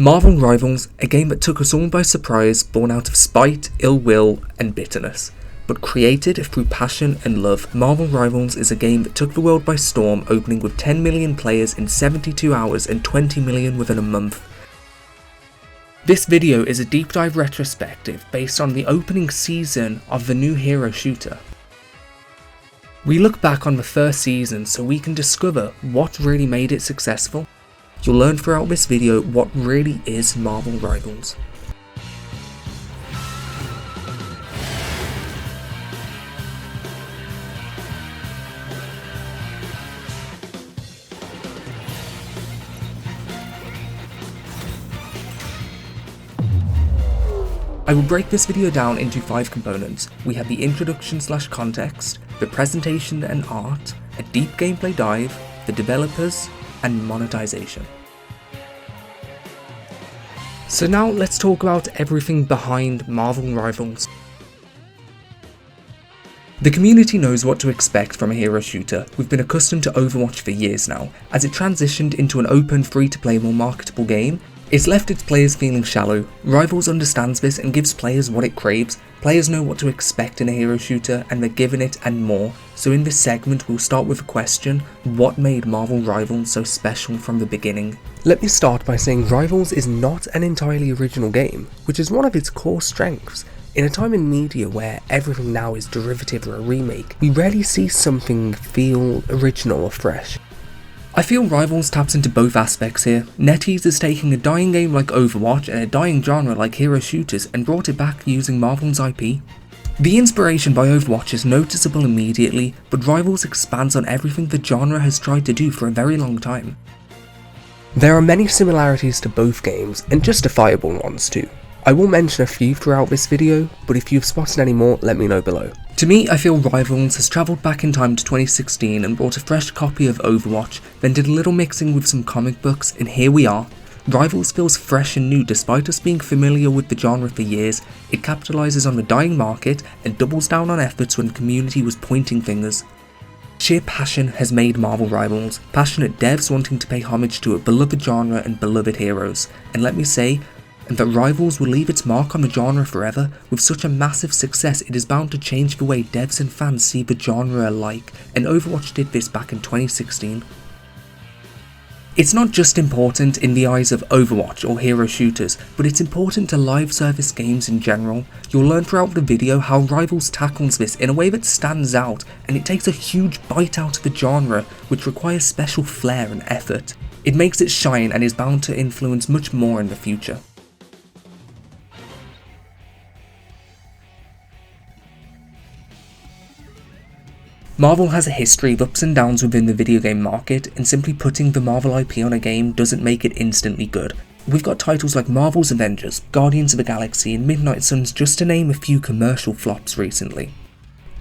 Marvel Rivals, a game that took us all by surprise, born out of spite, ill will, and bitterness. But created through passion and love, Marvel Rivals is a game that took the world by storm, opening with 10 million players in 72 hours and 20 million within a month. This video is a deep dive retrospective based on the opening season of the new hero shooter. We look back on the first season so we can discover what really made it successful. You'll learn throughout this video what really is Marvel Rivals. I will break this video down into 5 components. We have the introduction/context, the presentation and art, a deep gameplay dive, the developers, and monetization. So now let's talk about everything behind Marvel Rivals. The community knows what to expect from a hero shooter. We've been accustomed to Overwatch for years now. As it transitioned into an open, free-to-play, more marketable game, it's left its players feeling shallow. Rivals understands this and gives players what it craves. Players know what to expect in a hero shooter and they're given it and more. So in this segment we'll start with a question: what made Marvel Rivals so special from the beginning? Let me start by saying Rivals is not an entirely original game, which is one of its core strengths. In a time in media where everything now is derivative or a remake, we rarely see something feel original or fresh. I feel Rivals taps into both aspects here. NetEase is taking a dying game like Overwatch and a dying genre like hero shooters and brought it back using Marvel's IP. The inspiration by Overwatch is noticeable immediately, but Rivals expands on everything the genre has tried to do for a very long time. There are many similarities to both games, and justifiable ones too. I will mention a few throughout this video, but if you've spotted any more, let me know below. To me, I feel Rivals has travelled back in time to 2016 and brought a fresh copy of Overwatch, then did a little mixing with some comic books, and here we are. Rivals feels fresh and new despite us being familiar with the genre for years. It capitalises on the dying market and doubles down on efforts when the community was pointing fingers. Sheer passion has made Marvel Rivals, passionate devs wanting to pay homage to a beloved genre and beloved heroes, and let me say, and that Rivals will leave its mark on the genre forever. With such a massive success, it is bound to change the way devs and fans see the genre alike, and Overwatch did this back in 2016. It's not just important in the eyes of Overwatch or hero shooters, but it's important to live service games in general. You'll learn throughout the video how Rivals tackles this in a way that stands out, and it takes a huge bite out of the genre, which requires special flair and effort. It makes it shine and is bound to influence much more in the future. Marvel has a history of ups and downs within the video game market, and simply putting the Marvel IP on a game doesn't make it instantly good. We've got titles like Marvel's Avengers, Guardians of the Galaxy, and Midnight Suns, just to name a few commercial flops recently.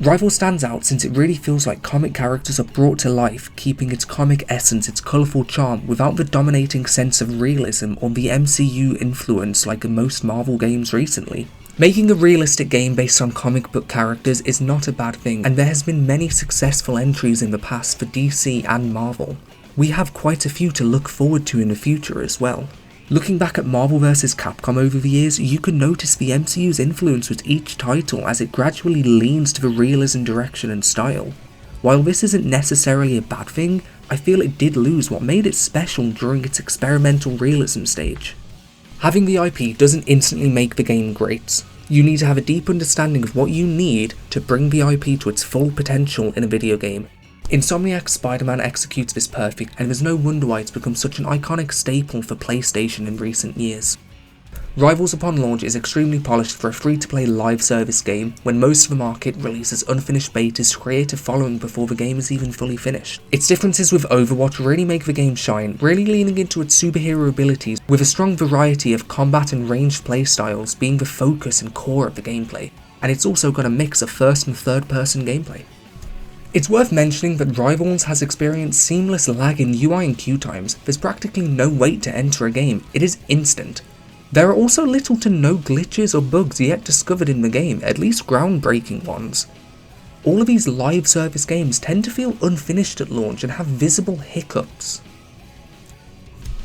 Rivals stands out since it really feels like comic characters are brought to life, keeping its comic essence, its colourful charm, without the dominating sense of realism or the MCU influence like in most Marvel games recently. Making a realistic game based on comic book characters is not a bad thing, and there has been many successful entries in the past for DC and Marvel. We have quite a few to look forward to in the future as well. Looking back at Marvel vs Capcom over the years, you can notice the MCU's influence with each title as it gradually leans to the realism direction and style. While this isn't necessarily a bad thing, I feel it did lose what made it special during its experimental realism stage. Having the IP doesn't instantly make the game great. You need to have a deep understanding of what you need to bring the IP to its full potential in a video game. Insomniac's Spider-Man executes this perfect, and there's no wonder why it's become such an iconic staple for PlayStation in recent years. Rivals upon launch is extremely polished for a free-to-play live service game, when most of the market releases unfinished betas to create a following before the game is even fully finished. Its differences with Overwatch really make the game shine, really leaning into its superhero abilities, with a strong variety of combat and ranged playstyles being the focus and core of the gameplay, and it's also got a mix of first and third person gameplay. It's worth mentioning that Rivals has experienced seamless lag in UI and queue times. There's practically no wait to enter a game, it is instant. There are also little to no glitches or bugs yet discovered in the game, at least groundbreaking ones. All of these live service games tend to feel unfinished at launch and have visible hiccups.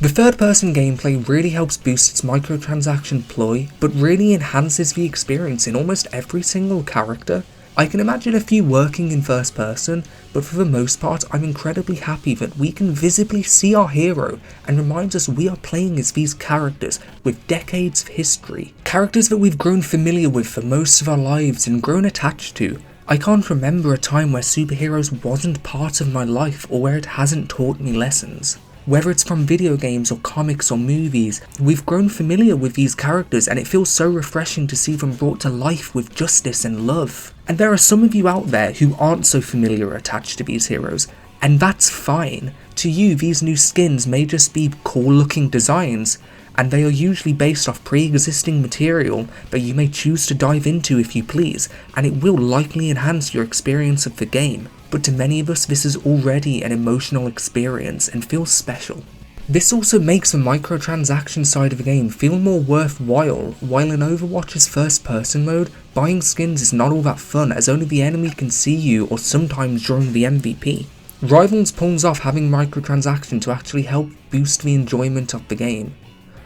The third-person gameplay really helps boost its microtransaction ploy, but really enhances the experience in almost every single character. I can imagine a few working in first person, but for the most part I'm incredibly happy that we can visibly see our hero and reminds us we are playing as these characters with decades of history. Characters that we've grown familiar with for most of our lives and grown attached to. I can't remember a time where superheroes wasn't part of my life or where it hasn't taught me lessons. Whether it's from video games or comics or movies, we've grown familiar with these characters and it feels so refreshing to see them brought to life with justice and love. And there are some of you out there who aren't so familiar or attached to these heroes, and that's fine. To you, these new skins may just be cool looking designs, and they are usually based off pre-existing material that you may choose to dive into if you please, and it will likely enhance your experience of the game. But to many of us this is already an emotional experience and feels special. This also makes the microtransaction side of the game feel more worthwhile, while in Overwatch's first person mode, buying skins is not all that fun as only the enemy can see you or sometimes during the MVP. Rivals pulls off having microtransaction to actually help boost the enjoyment of the game.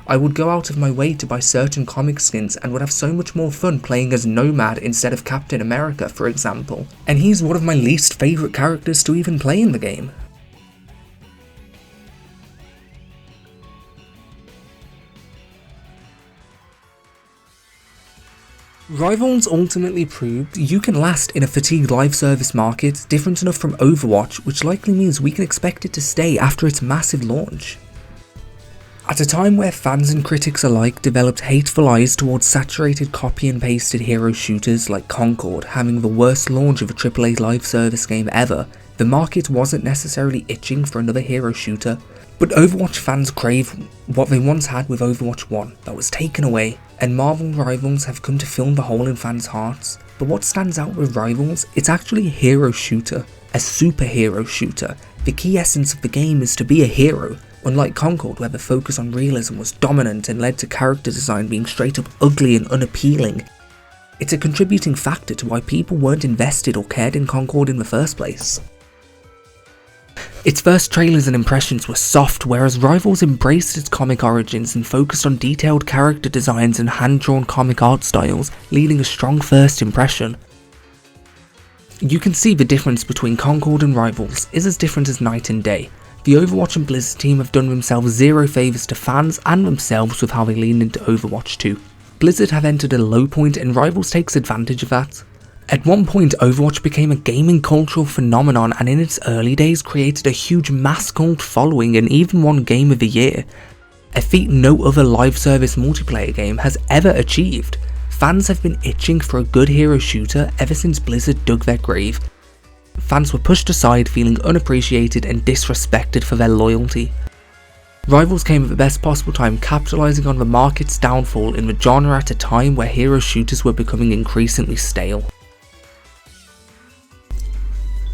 I would go out of my way to buy certain comic skins and would have so much more fun playing as Nomad instead of Captain America, for example. And he's one of my least favourite characters to even play in the game. Rivals ultimately proved you can last in a fatigued live service market different enough from Overwatch, which likely means we can expect it to stay after its massive launch. At a time where fans and critics alike developed hateful eyes towards saturated copy and pasted hero shooters like Concord having the worst launch of a AAA live service game ever, the market wasn't necessarily itching for another hero shooter, but Overwatch fans crave what they once had with Overwatch 1 that was taken away, and Marvel Rivals have come to fill the hole in fans' hearts. But what stands out with Rivals, it's actually a hero shooter, a superhero shooter. The key essence of the game is to be a hero. Unlike Concord, where the focus on realism was dominant and led to character design being straight up ugly and unappealing, it's a contributing factor to why people weren't invested or cared in Concord in the first place. Its first trailers and impressions were soft, whereas Rivals embraced its comic origins and focused on detailed character designs and hand-drawn comic art styles, leading a strong first impression. You can see the difference between Concord and Rivals is as different as night and day. The Overwatch and Blizzard team have done themselves zero favours to fans and themselves with how they lean into Overwatch 2. Blizzard have entered a low point and Rivals takes advantage of that. At one point, Overwatch became a gaming cultural phenomenon and in its early days created a huge mass cult following and even won Game of the Year, a feat no other live service multiplayer game has ever achieved. Fans have been itching for a good hero shooter ever since Blizzard dug their grave. Fans were pushed aside, feeling unappreciated and disrespected for their loyalty. Rivals came at the best possible time, capitalising on the market's downfall in the genre at a time where hero shooters were becoming increasingly stale.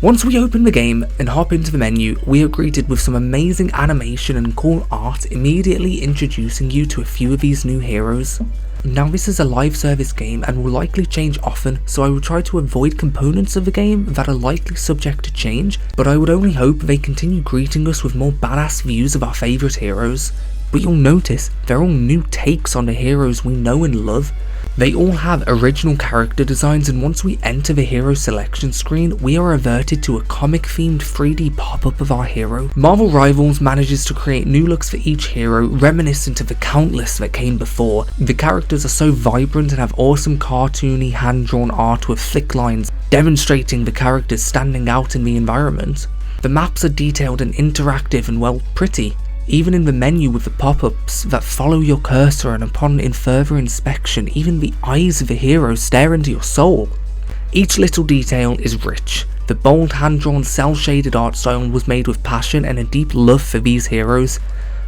Once we open the game and hop into the menu, we are greeted with some amazing animation and cool art, immediately introducing you to a few of these new heroes. Now this is a live service game and will likely change often, so I will try to avoid components of the game that are likely subject to change, but I would only hope they continue greeting us with more badass views of our favourite heroes. But you'll notice they're all new takes on the heroes we know and love. They all have original character designs, and once we enter the hero selection screen, we are averted to a comic themed 3D pop-up of our hero. Marvel Rivals manages to create new looks for each hero, reminiscent of the countless that came before. The characters are so vibrant and have awesome cartoony hand-drawn art with flick lines, demonstrating the characters standing out in the environment. The maps are detailed and interactive and well, pretty. Even in the menu with the pop-ups that follow your cursor, and upon in further inspection, even the eyes of the hero stare into your soul. Each little detail is rich. The bold hand-drawn cel-shaded art style was made with passion and a deep love for these heroes.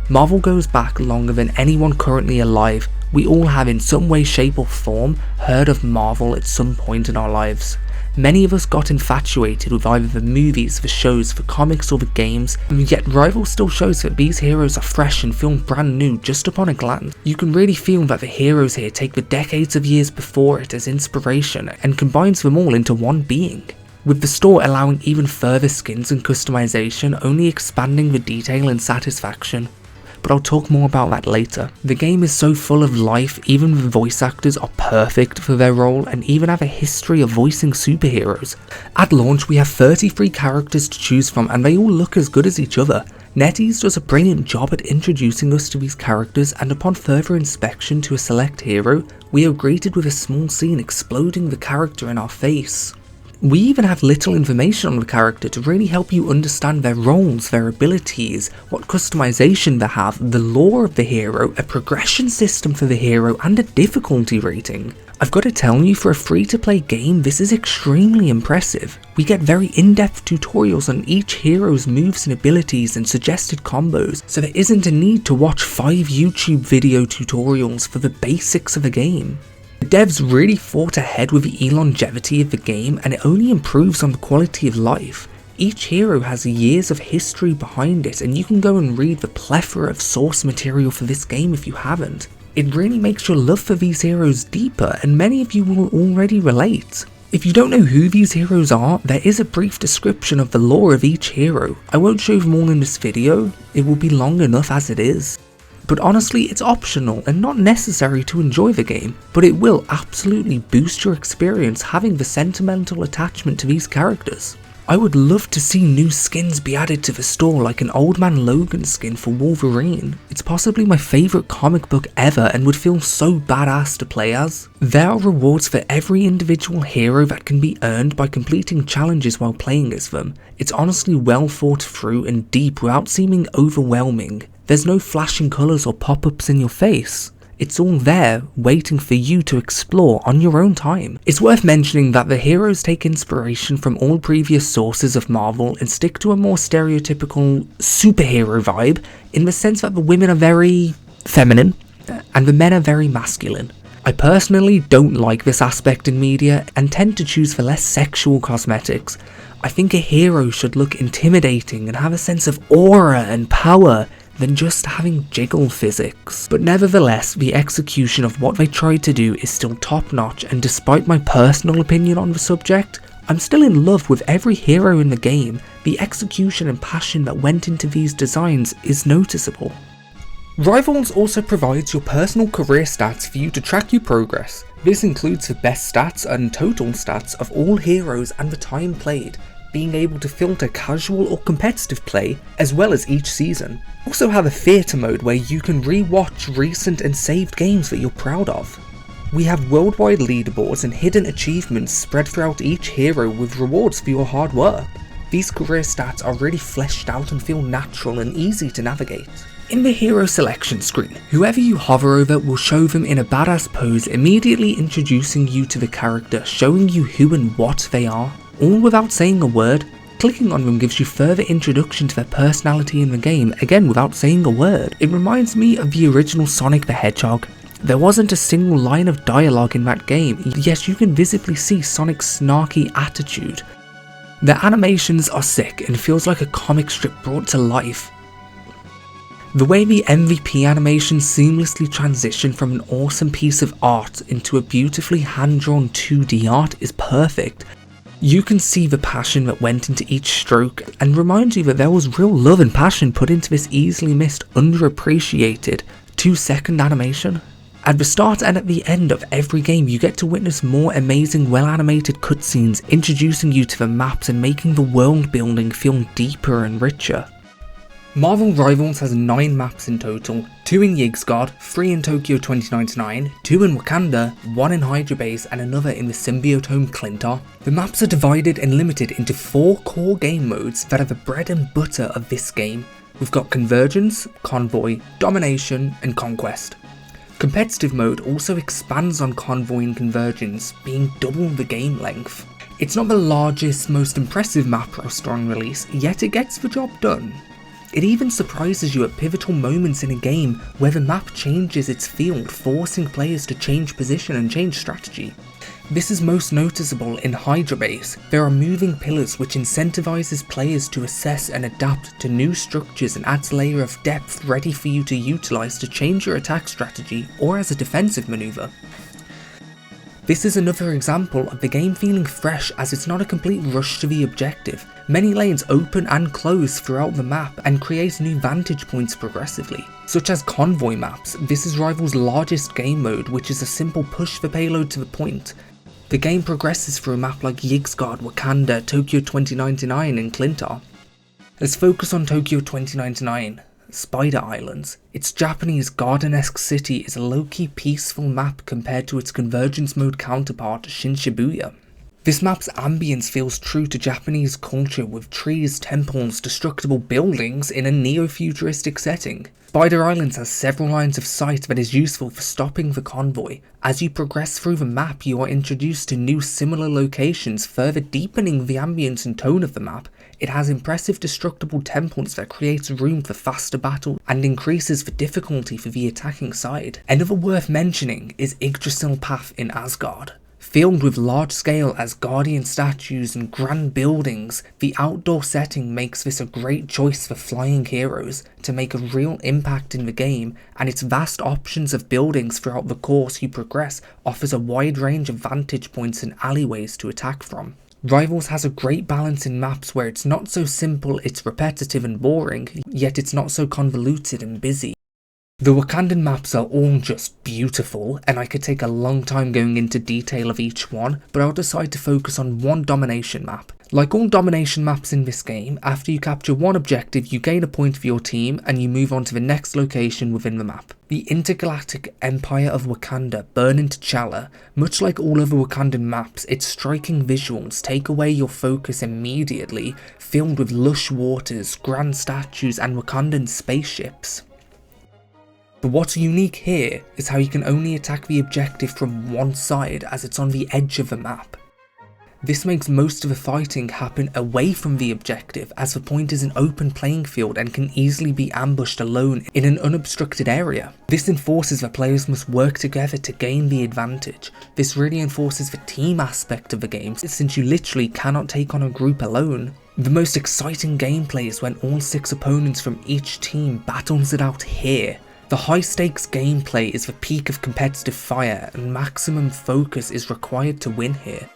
Marvel goes back longer than anyone currently alive. We all have in some way, shape or form heard of Marvel at some point in our lives. Many of us got infatuated with either the movies, the shows, the comics or the games, and yet Rivals still shows that these heroes are fresh and feel brand new just upon a glance. You can really feel that the heroes here take the decades of years before it as inspiration and combines them all into one being, with the store allowing even further skins and customization, only expanding the detail and satisfaction. but I'll talk more about that later. The game is so full of life, even the voice actors are perfect for their role and even have a history of voicing superheroes. At launch we have 33 characters to choose from and they all look as good as each other. NetEase does a brilliant job at introducing us to these characters, and upon further inspection to a select hero, we are greeted with a small scene exploding the character in our face. We even have little information on the character to really help you understand their roles, their abilities, what customization they have, the lore of the hero, a progression system for the hero, and a difficulty rating. I've got to tell you, for a free-to-play game, this is extremely impressive. We get very in-depth tutorials on each hero's moves and abilities and suggested combos, so there isn't a need to watch 5 YouTube video tutorials for the basics of the game. The devs really thought ahead with the longevity of the game, and it only improves on the quality of life. Each hero has years of history behind it, and you can go and read the plethora of source material for this game if you haven't. It really makes your love for these heroes deeper, and many of you will already relate. If you don't know who these heroes are, there is a brief description of the lore of each hero. I won't show them all in this video, it will be long enough as it is. But honestly, it's optional and not necessary to enjoy the game, but it will absolutely boost your experience having the sentimental attachment to these characters. I would love to see new skins be added to the store, like an Old Man Logan skin for Wolverine. It's possibly my favourite comic book ever and would feel so badass to play as. There are rewards for every individual hero that can be earned by completing challenges while playing as them. It's honestly well thought through and deep without seeming overwhelming. There's no flashing colours or pop-ups in your face. It's all there, waiting for you to explore on your own time. It's worth mentioning that the heroes take inspiration from all previous sources of Marvel and stick to a more stereotypical superhero vibe, in the sense that the women are very feminine and the men are very masculine. I personally don't like this aspect in media and tend to choose for less sexual cosmetics. I think a hero should look intimidating and have a sense of aura and power than just having jiggle physics. But nevertheless, the execution of what they tried to do is still top notch, and despite my personal opinion on the subject, I'm still in love with every hero in the game. The execution and passion that went into these designs is noticeable. Rivals also provides your personal career stats for you to track your progress. This includes the best stats and total stats of all heroes and the time played, being able to filter casual or competitive play, as well as each season. Also have a theatre mode where you can re-watch recent and saved games that you're proud of. We have worldwide leaderboards and hidden achievements spread throughout each hero with rewards for your hard work. These career stats are really fleshed out and feel natural and easy to navigate. In the hero selection screen, whoever you hover over will show them in a badass pose, immediately introducing you to the character, showing you who and what they are. All without saying a word. Clicking on them gives you further introduction to their personality in the game, again without saying a word. It reminds me of the original Sonic the Hedgehog. There wasn't a single line of dialogue in that game, yet you can visibly see Sonic's snarky attitude. The animations are sick and feels like a comic strip brought to life. The way the MVP animations seamlessly transition from an awesome piece of art into a beautifully hand-drawn 2D art is perfect. You can see the passion that went into each stroke, and reminds you that there was real love and passion put into this easily missed, underappreciated 2-second animation. At the start and at the end of every game, you get to witness more amazing, well-animated cutscenes, introducing you to the maps and making the world building feel deeper and richer. Marvel Rivals has 9 maps in total, 2 in Yggdrasil, 3 in Tokyo 2099, 2 in Wakanda, 1 in Hydra Base and another in the symbiote home Clintar. The maps are divided and limited into 4 core game modes that are the bread and butter of this game. We've got Convergence, Convoy, Domination and Conquest. Competitive mode also expands on Convoy and Convergence, being double the game length. It's not the largest, most impressive map roster on release, yet it gets the job done. It even surprises you at pivotal moments in a game where the map changes its field, forcing players to change position and change strategy. This is most noticeable in Hydra Base. There are moving pillars which incentivizes players to assess and adapt to new structures and adds a layer of depth ready for you to utilize to change your attack strategy or as a defensive maneuver. This is another example of the game feeling fresh, as it's not a complete rush to the objective. Many lanes open and close throughout the map and create new vantage points progressively. Such as convoy maps, this is Rival's largest game mode, which is a simple push the payload to the point. The game progresses through a map like Yiggsguard, Wakanda, Tokyo 2099 and Clintar. Let's focus on Tokyo 2099. Spider Islands. Its Japanese garden-esque city is a low-key peaceful map compared to its convergence mode counterpart Shin Shibuya. This map's ambience feels true to Japanese culture, with trees, temples, destructible buildings in a neo-futuristic setting. Spider Islands has several lines of sight that is useful for stopping the convoy. As you progress through the map, you are introduced to new similar locations, further deepening the ambience and tone of the map. It has impressive destructible temples that creates room for faster battle and increases the difficulty for the attacking side. Another worth mentioning is Yggdrasil Path in Asgard. Filled with large-scale Asgardian statues and grand buildings, the outdoor setting makes this a great choice for flying heroes to make a real impact in the game, and its vast options of buildings throughout the course you progress offers a wide range of vantage points and alleyways to attack from. Rivals has a great balance in maps where it's not so simple, it's repetitive and boring, yet it's not so convoluted and busy. The Wakandan maps are all just beautiful, and I could take a long time going into detail of each one, but I'll decide to focus on one domination map. Like all domination maps in this game, after you capture one objective you gain a point for your team and you move on to the next location within the map. The intergalactic Empire of Wakanda burn into T'Challa. Much like all other Wakandan maps, its striking visuals take away your focus immediately, filled with lush waters, grand statues and Wakandan spaceships. But what's unique here is how you can only attack the objective from one side, as it's on the edge of the map. This makes most of the fighting happen away from the objective, as the point is an open playing field and can easily be ambushed alone in an unobstructed area. This enforces that players must work together to gain the advantage. This really enforces the team aspect of the game, since you literally cannot take on a group alone. The most exciting gameplay is when all 6 opponents from each team battles it out here. The high stakes gameplay is the peak of competitive fire, and maximum focus is required to win here.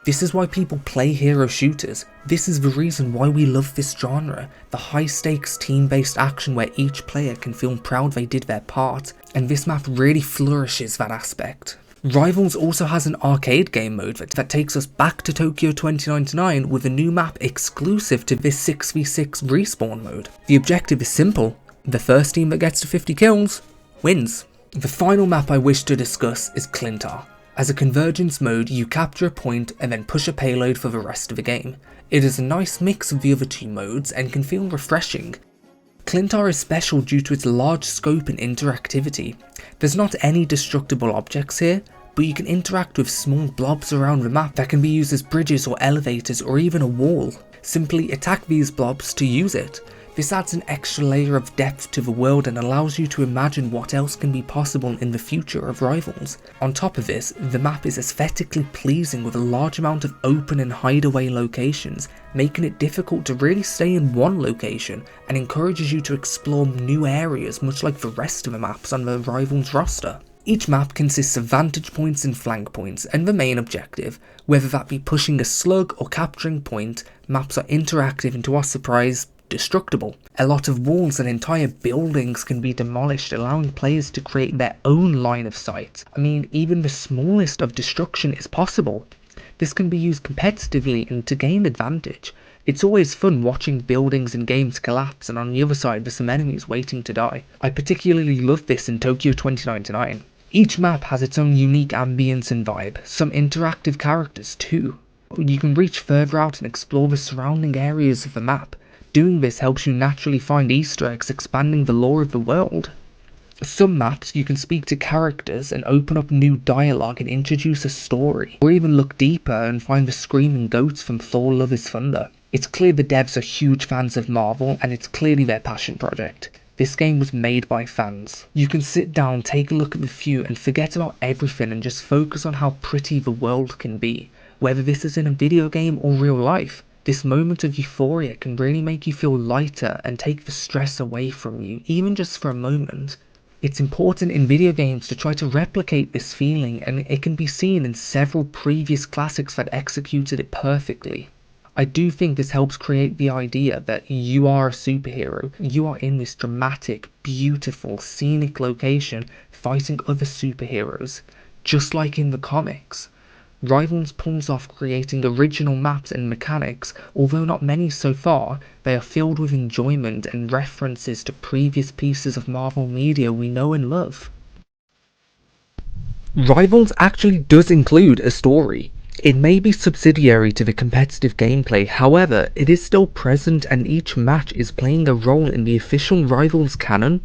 This is why people play hero shooters. This is the reason why we love this genre. The high stakes team based action where each player can feel proud they did their part, and this map really flourishes that aspect. Rivals also has an arcade game mode that takes us back to Tokyo 2099 with a new map exclusive to this 6v6 respawn mode. The objective is simple. The first team that gets to 50 kills wins. The final map I wish to discuss is Clintar. As a convergence mode, you capture a point and then push a payload for the rest of the game. It is a nice mix of the other two modes and can feel refreshing. Clintar is special due to its large scope and interactivity. There's not any destructible objects here, but you can interact with small blobs around the map that can be used as bridges or elevators or even a wall. Simply attack these blobs to use it. This adds an extra layer of depth to the world and allows you to imagine what else can be possible in the future of Rivals. On top of this, the map is aesthetically pleasing with a large amount of open and hideaway locations, making it difficult to really stay in one location, and encourages you to explore new areas much like the rest of the maps on the Rivals roster. Each map consists of vantage points and flank points, and the main objective, whether that be pushing a slug or capturing point, maps are interactive and to our surprise, destructible. A lot of walls and entire buildings can be demolished, allowing players to create their own line of sight. I mean, even the smallest of destruction is possible. This can be used competitively and to gain advantage. It's always fun watching buildings and games collapse, and on the other side there's some enemies waiting to die. I particularly love this in Tokyo 2099. Each map has its own unique ambience and vibe, some interactive characters too. You can reach further out and explore the surrounding areas of the map. Doing this helps you naturally find Easter eggs, expanding the lore of the world. Some maps you can speak to characters and open up new dialogue and introduce a story, or even look deeper and find the screaming goats from Thor Love is Thunder. It's clear the devs are huge fans of Marvel, and it's clearly their passion project. This game was made by fans. You can sit down, take a look at the view and forget about everything and just focus on how pretty the world can be, whether this is in a video game or real life. This moment of euphoria can really make you feel lighter and take the stress away from you, even just for a moment. It's important in video games to try to replicate this feeling, and it can be seen in several previous classics that executed it perfectly. I do think this helps create the idea that you are a superhero. You are in this dramatic, beautiful, scenic location fighting other superheroes, just like in the comics. Rivals pulls off creating original maps and mechanics. Although not many so far, they are filled with enjoyment and references to previous pieces of Marvel media we know and love. Rivals actually does include a story. It may be subsidiary to the competitive gameplay, however, it is still present and each match is playing a role in the official Rivals canon.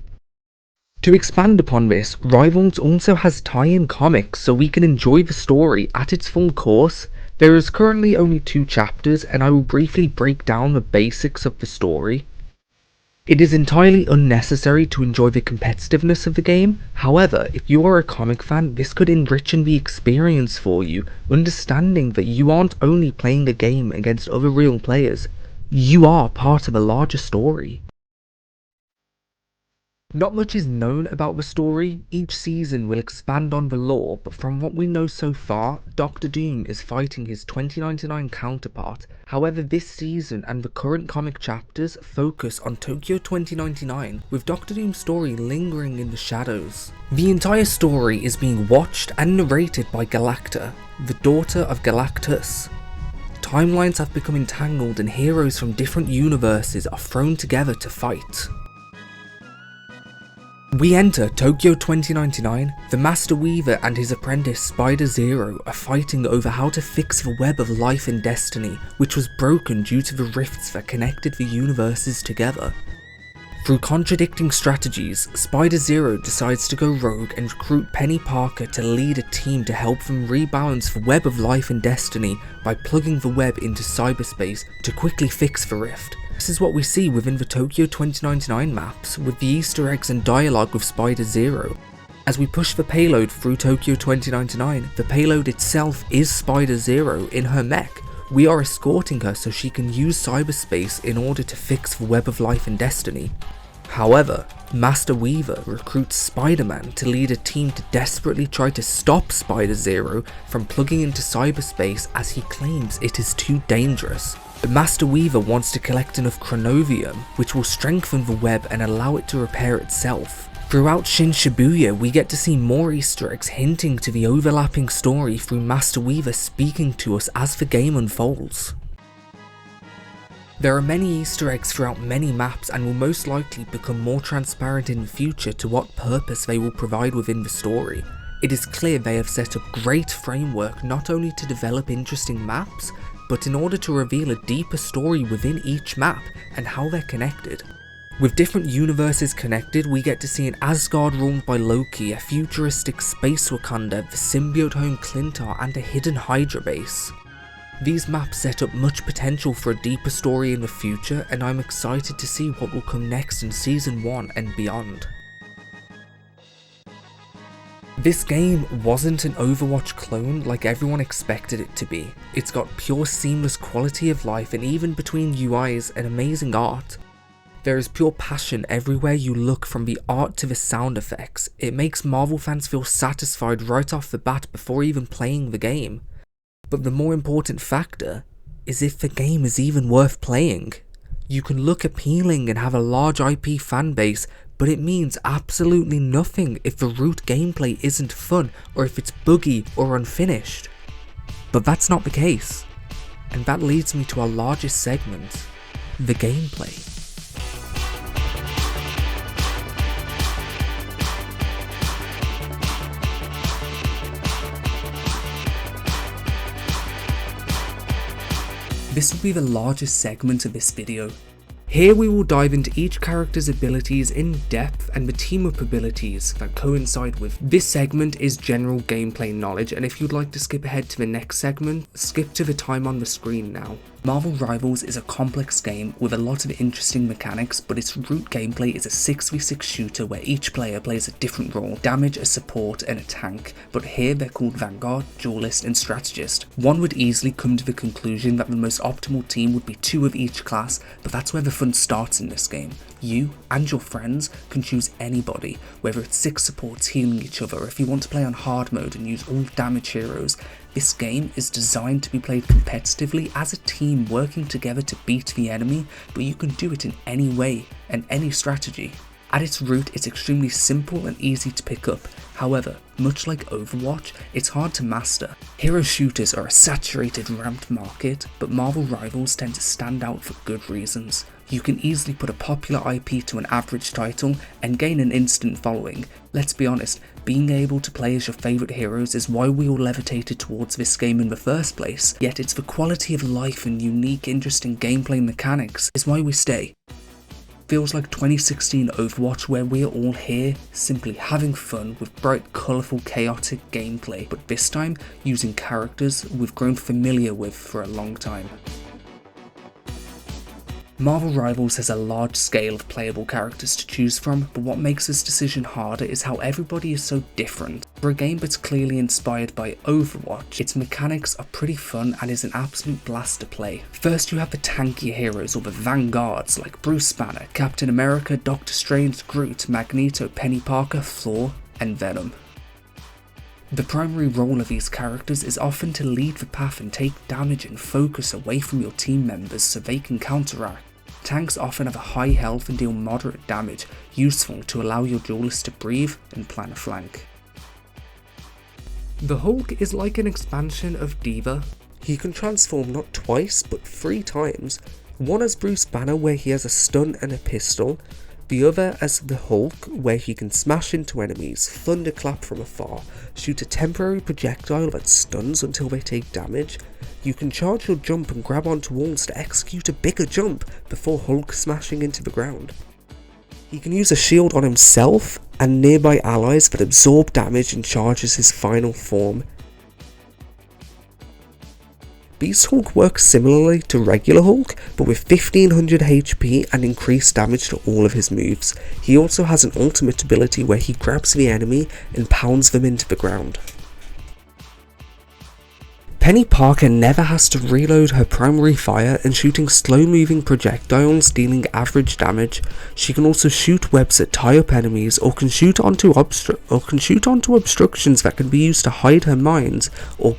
To expand upon this, Rivals also has tie-in comics so we can enjoy the story at its full course. There is currently only 2 chapters and I will briefly break down the basics of the story. It is entirely unnecessary to enjoy the competitiveness of the game. However, if you are a comic fan, this could enrich the experience for you, understanding that you aren't only playing a game against other real players, you are part of a larger story. Not much is known about the story. Each season will expand on the lore, but from what we know so far, Doctor Doom is fighting his 2099 counterpart. However, this season and the current comic chapters focus on Tokyo 2099, with Doctor Doom's story lingering in the shadows. The entire story is being watched and narrated by Galacta, the daughter of Galactus. Timelines have become entangled and heroes from different universes are thrown together to fight. We enter Tokyo 2099. The Master Weaver and his apprentice Spider Zero are fighting over how to fix the web of life and destiny, which was broken due to the rifts that connected the universes together. Through contradicting strategies, Spider Zero decides to go rogue and recruit Penny Parker to lead a team to help them rebalance the web of life and destiny by plugging the web into cyberspace to quickly fix the rift. This is what we see within the Tokyo 2099 maps, with the Easter eggs and dialogue with Spider Zero. As we push the payload through Tokyo 2099, the payload itself is Spider Zero in her mech. We are escorting her so she can use cyberspace in order to fix the web of life and destiny. However, Master Weaver recruits Spider-Man to lead a team to desperately try to stop Spider Zero from plugging into cyberspace as he claims it is too dangerous. But Master Weaver wants to collect enough chronovium, which will strengthen the web and allow it to repair itself. Throughout Shin Shibuya, we get to see more Easter eggs hinting to the overlapping story through Master Weaver speaking to us as the game unfolds. There are many Easter eggs throughout many maps and will most likely become more transparent in the future to what purpose they will provide within the story. It is clear they have set up great framework not only to develop interesting maps, but in order to reveal a deeper story within each map and how they're connected. With different universes connected, we get to see an Asgard ruled by Loki, a futuristic space Wakanda, the symbiote home Clintar, and a hidden Hydra base. These maps set up much potential for a deeper story in the future, and I'm excited to see what will come next in Season 1 and beyond. This game wasn't an Overwatch clone like everyone expected it to be. It's got pure seamless quality of life, and even between UIs and amazing art. There is pure passion everywhere you look, from the art to the sound effects. It makes Marvel fans feel satisfied right off the bat before even playing the game. But the more important factor is if the game is even worth playing. You can look appealing and have a large IP fanbase, but it means absolutely nothing if the root gameplay isn't fun or if it's buggy or unfinished. But that's not the case. And that leads me to our largest segment, the gameplay. This will be the largest segment of this video. Here we will dive into each character's abilities in depth and the team-up abilities that coincide with. This segment is general gameplay knowledge, and if you'd like to skip ahead to the next segment, skip to the time on the screen now. Marvel Rivals is a complex game with a lot of interesting mechanics, but its root gameplay is a 6v6 shooter where each player plays a different role: damage, a support, and a tank, but here they're called Vanguard, Duelist, and Strategist. One would easily come to the conclusion that the most optimal team would be 2 of each class, but that's where the fun starts in this game. You and your friends can choose anybody, whether it's 6 supports healing each other, or if you want to play on hard mode and use all damage heroes. This game is designed to be played competitively as a team working together to beat the enemy, but you can do it in any way and any strategy. At its root, it's extremely simple and easy to pick up. However, much like Overwatch, it's hard to master. Hero shooters are a saturated, ramped market, but Marvel Rivals tend to stand out for good reasons. You can easily put a popular IP to an average title and gain an instant following. Let's be honest, being able to play as your favourite heroes is why we all levitated towards this game in the first place, yet it's the quality of life and unique, interesting gameplay mechanics is why we stay. Feels like 2016 Overwatch, where we're all here simply having fun with bright, colourful, chaotic gameplay, but this time using characters we've grown familiar with for a long time. Marvel Rivals has a large scale of playable characters to choose from, but what makes this decision harder is how everybody is so different. For a game that's clearly inspired by Overwatch, its mechanics are pretty fun and is an absolute blast to play. First, you have the tankier heroes or the vanguards like Bruce Banner, Captain America, Doctor Strange, Groot, Magneto, Penny Parker, Thor, and Venom. The primary role of these characters is often to lead the path and take damage and focus away from your team members so they can counteract. Tanks often have a high health and deal moderate damage, useful to allow your duelist to breathe and plan a flank. The Hulk is like an expansion of D.Va. He can transform not twice but 3 times, one as Bruce Banner where he has a stun and a pistol, the other as the Hulk where he can smash into enemies, thunderclap from afar, shoot a temporary projectile that stuns until they take damage. You can charge your jump and grab onto walls to execute a bigger jump before Hulk smashing into the ground. He can use a shield on himself and nearby allies that absorb damage and charges his final form. Beast Hulk works similarly to regular Hulk, but with 1500 HP and increased damage to all of his moves. He also has an ultimate ability where he grabs the enemy and pounds them into the ground. Penny Parker never has to reload her primary fire, and shooting slow moving projectiles dealing average damage. She can also shoot webs that tie up enemies, or can shoot onto obstructions that can be used to hide her mines or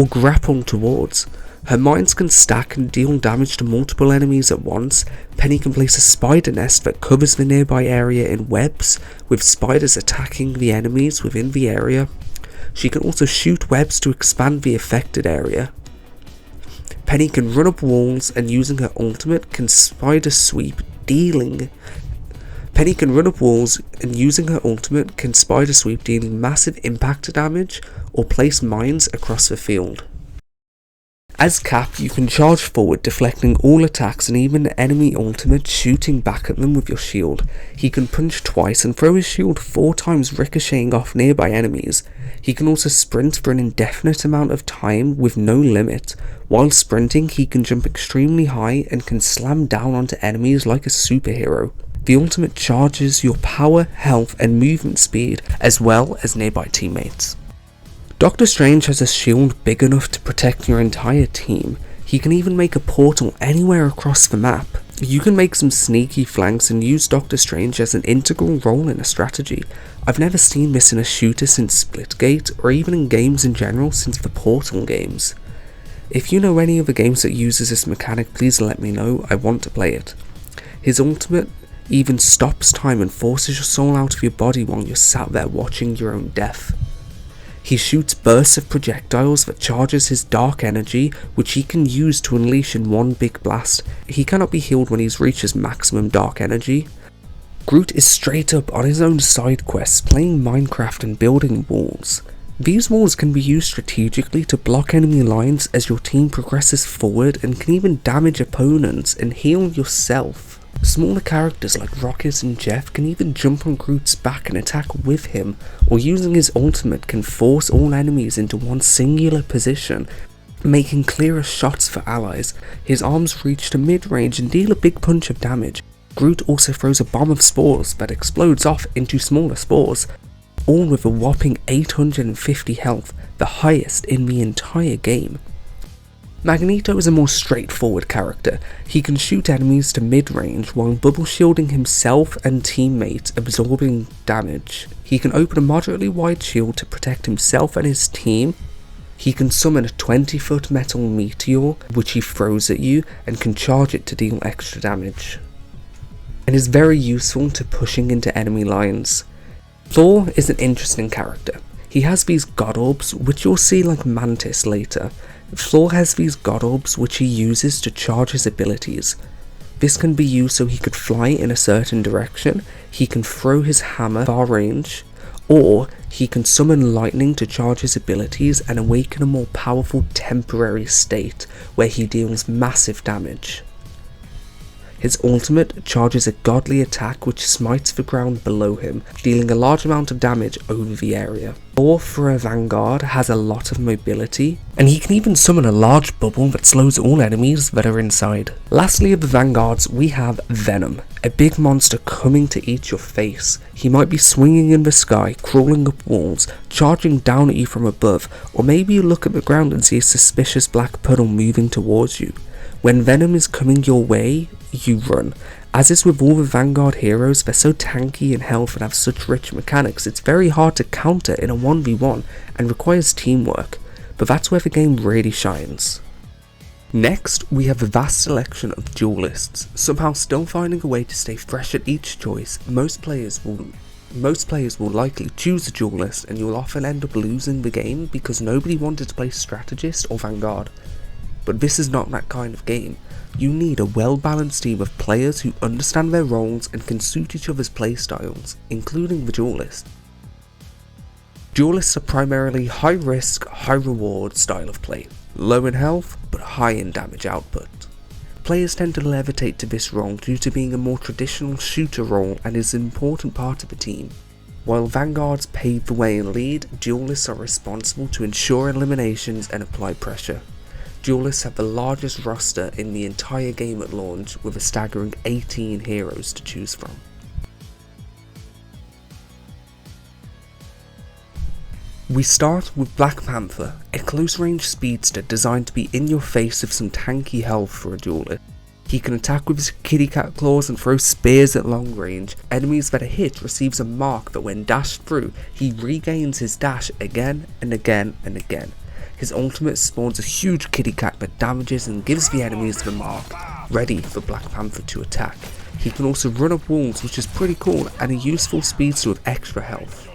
grapple towards. Her mines can stack and deal damage to multiple enemies at once. Penny can place a spider nest that covers the nearby area in webs, with spiders attacking the enemies within the area. She can also shoot webs to expand the affected area. Penny can run up walls and using her ultimate can spider sweep, dealing massive impact damage or place mines across the field. As Cap, you can charge forward, deflecting all attacks and even enemy ultimate, shooting back at them with your shield. He can punch twice and throw his shield 4 times, ricocheting off nearby enemies. He can also sprint for an indefinite amount of time with no limit. While sprinting, he can jump extremely high and can slam down onto enemies like a superhero. The ultimate charges your power, health and movement speed, as well as nearby teammates. Doctor Strange has a shield big enough to protect your entire team. He can even make a portal anywhere across the map. You can make some sneaky flanks and use Doctor Strange as an integral role in a strategy. I've never seen this in a shooter since Splitgate, or even in games in general since the Portal games. If you know any other games that uses this mechanic, please let me know, I want to play it. His ultimate even stops time and forces your soul out of your body while you're sat there watching your own death. He shoots bursts of projectiles that charges his dark energy, which he can use to unleash in one big blast. He cannot be healed when he's reached his maximum dark energy. Groot is straight up on his own side quests, playing Minecraft and building walls. These walls can be used strategically to block enemy lines as your team progresses forward, and can even damage opponents and heal yourself. Smaller characters like Rocket and Jeff can even jump on Groot's back and attack with him, or using his ultimate can force all enemies into one singular position, making clearer shots for allies. His arms reach to mid-range and deal a big punch of damage. Groot also throws a bomb of spores that explodes off into smaller spores, all with a whopping 850 health, the highest in the entire game. Magneto is a more straightforward character. He can shoot enemies to mid-range while bubble shielding himself and teammates, absorbing damage. He can open a moderately wide shield to protect himself and his team. He can summon a 20-foot metal meteor, which he throws at you, and can charge it to deal extra damage. And is very useful to pushing into enemy lines. Thor is an interesting character. He has these god orbs, which you'll see like Mantis later. Thor has these god orbs which he uses to charge his abilities. This can be used so he could fly in a certain direction, he can throw his hammer far range, or he can summon lightning to charge his abilities and awaken a more powerful temporary state where he deals massive damage. His ultimate charges a godly attack which smites the ground below him, dealing a large amount of damage over the area. Thor for a Vanguard has a lot of mobility, and he can even summon a large bubble that slows all enemies that are inside. Lastly of the Vanguards, we have Venom, a big monster coming to eat your face. He might be swinging in the sky, crawling up walls, charging down at you from above, or maybe you look at the ground and see a suspicious black puddle moving towards you. When Venom is coming your way, you run. As is with all the Vanguard heroes, they're so tanky in health and have such rich mechanics, it's very hard to counter in a 1v1 and requires teamwork, but that's where the game really shines. Next, we have a vast selection of duelists. Somehow still finding a way to stay fresh at each choice, most players will likely choose a duelist, and you'll often end up losing the game because nobody wanted to play strategist or Vanguard. But this is not that kind of game. You need a well-balanced team of players who understand their roles and can suit each other's playstyles, including the duelist. Duelists are primarily high-risk, high-reward style of play, low in health but high in damage output. Players tend to levitate to this role due to being a more traditional shooter role and is an important part of the team. While Vanguards pave the way and lead, duelists are responsible to ensure eliminations and apply pressure. Duelists have the largest roster in the entire game at launch, with a staggering 18 heroes to choose from. We start with Black Panther, a close-range speedster designed to be in your face with some tanky health for a duelist. He can attack with his kitty cat claws and throw spears at long range. Enemies that are hit receives a mark that when dashed through, he regains his dash again and again and again. His ultimate spawns a huge kitty cat that damages and gives the enemies the mark, ready for Black Panther to attack. He can also run up walls, which is pretty cool, and a useful speedster with extra health.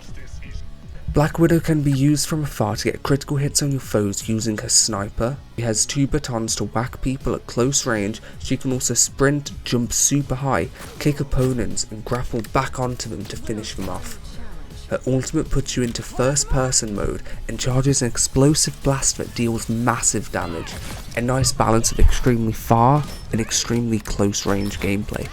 Black Widow can be used from afar to get critical hits on your foes using her sniper. She has 2 batons to whack people at close range. She can also sprint, jump super high, kick opponents and grapple back onto them to finish them off. Her ultimate puts you into first person mode and charges an explosive blast that deals massive damage, a nice balance of extremely far and extremely close range gameplay.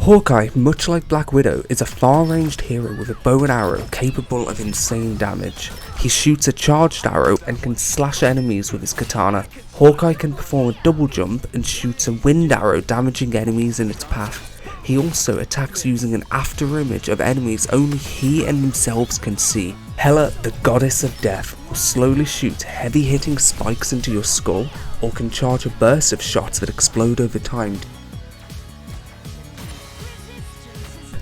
Hawkeye, much like Black Widow, is a far-ranged hero with a bow and arrow capable of insane damage. He shoots a charged arrow and can slash enemies with his katana. Hawkeye can perform a double jump and shoots a wind arrow, damaging enemies in its path. He also attacks using an after image of enemies only he and themselves can see. Hela, the goddess of death, will slowly shoot heavy hitting spikes into your skull, or can charge a burst of shots that explode over time.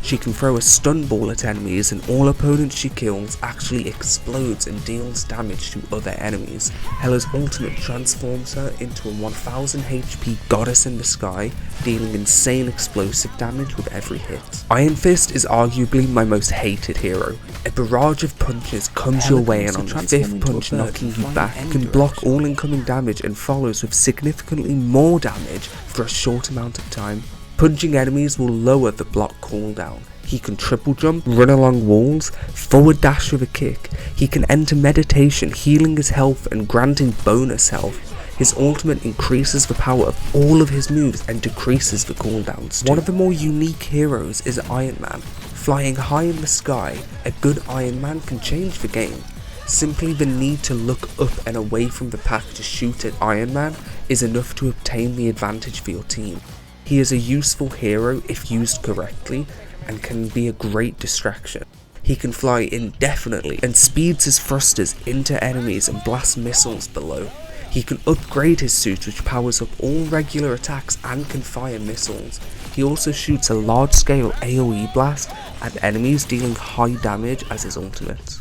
She can throw a stun ball at enemies, and all opponents she kills actually explodes and deals damage to other enemies. Hela's ultimate transforms her into a 1000 HP goddess in the sky, dealing insane explosive damage with every hit. Iron Fist is arguably my most hated hero. A barrage of punches comes your way, and on the 5th punch knocking you back, can block all incoming damage and follows with significantly more damage for a short amount of time. Punching enemies will lower the block cooldown. He can triple jump, run along walls, forward dash with a kick. He can enter meditation, healing his health and granting bonus health. His ultimate increases the power of all of his moves and decreases the cooldowns too. One of the more unique heroes is Iron Man. Flying high in the sky, a good Iron Man can change the game. Simply the need to look up and away from the pack to shoot at Iron Man is enough to obtain the advantage for your team. He is a useful hero if used correctly, and can be a great distraction. He can fly indefinitely and speeds his thrusters into enemies and blast missiles below. He can upgrade his suit, which powers up all regular attacks and can fire missiles. He also shoots a large-scale AoE blast at enemies, dealing high damage as his ultimate.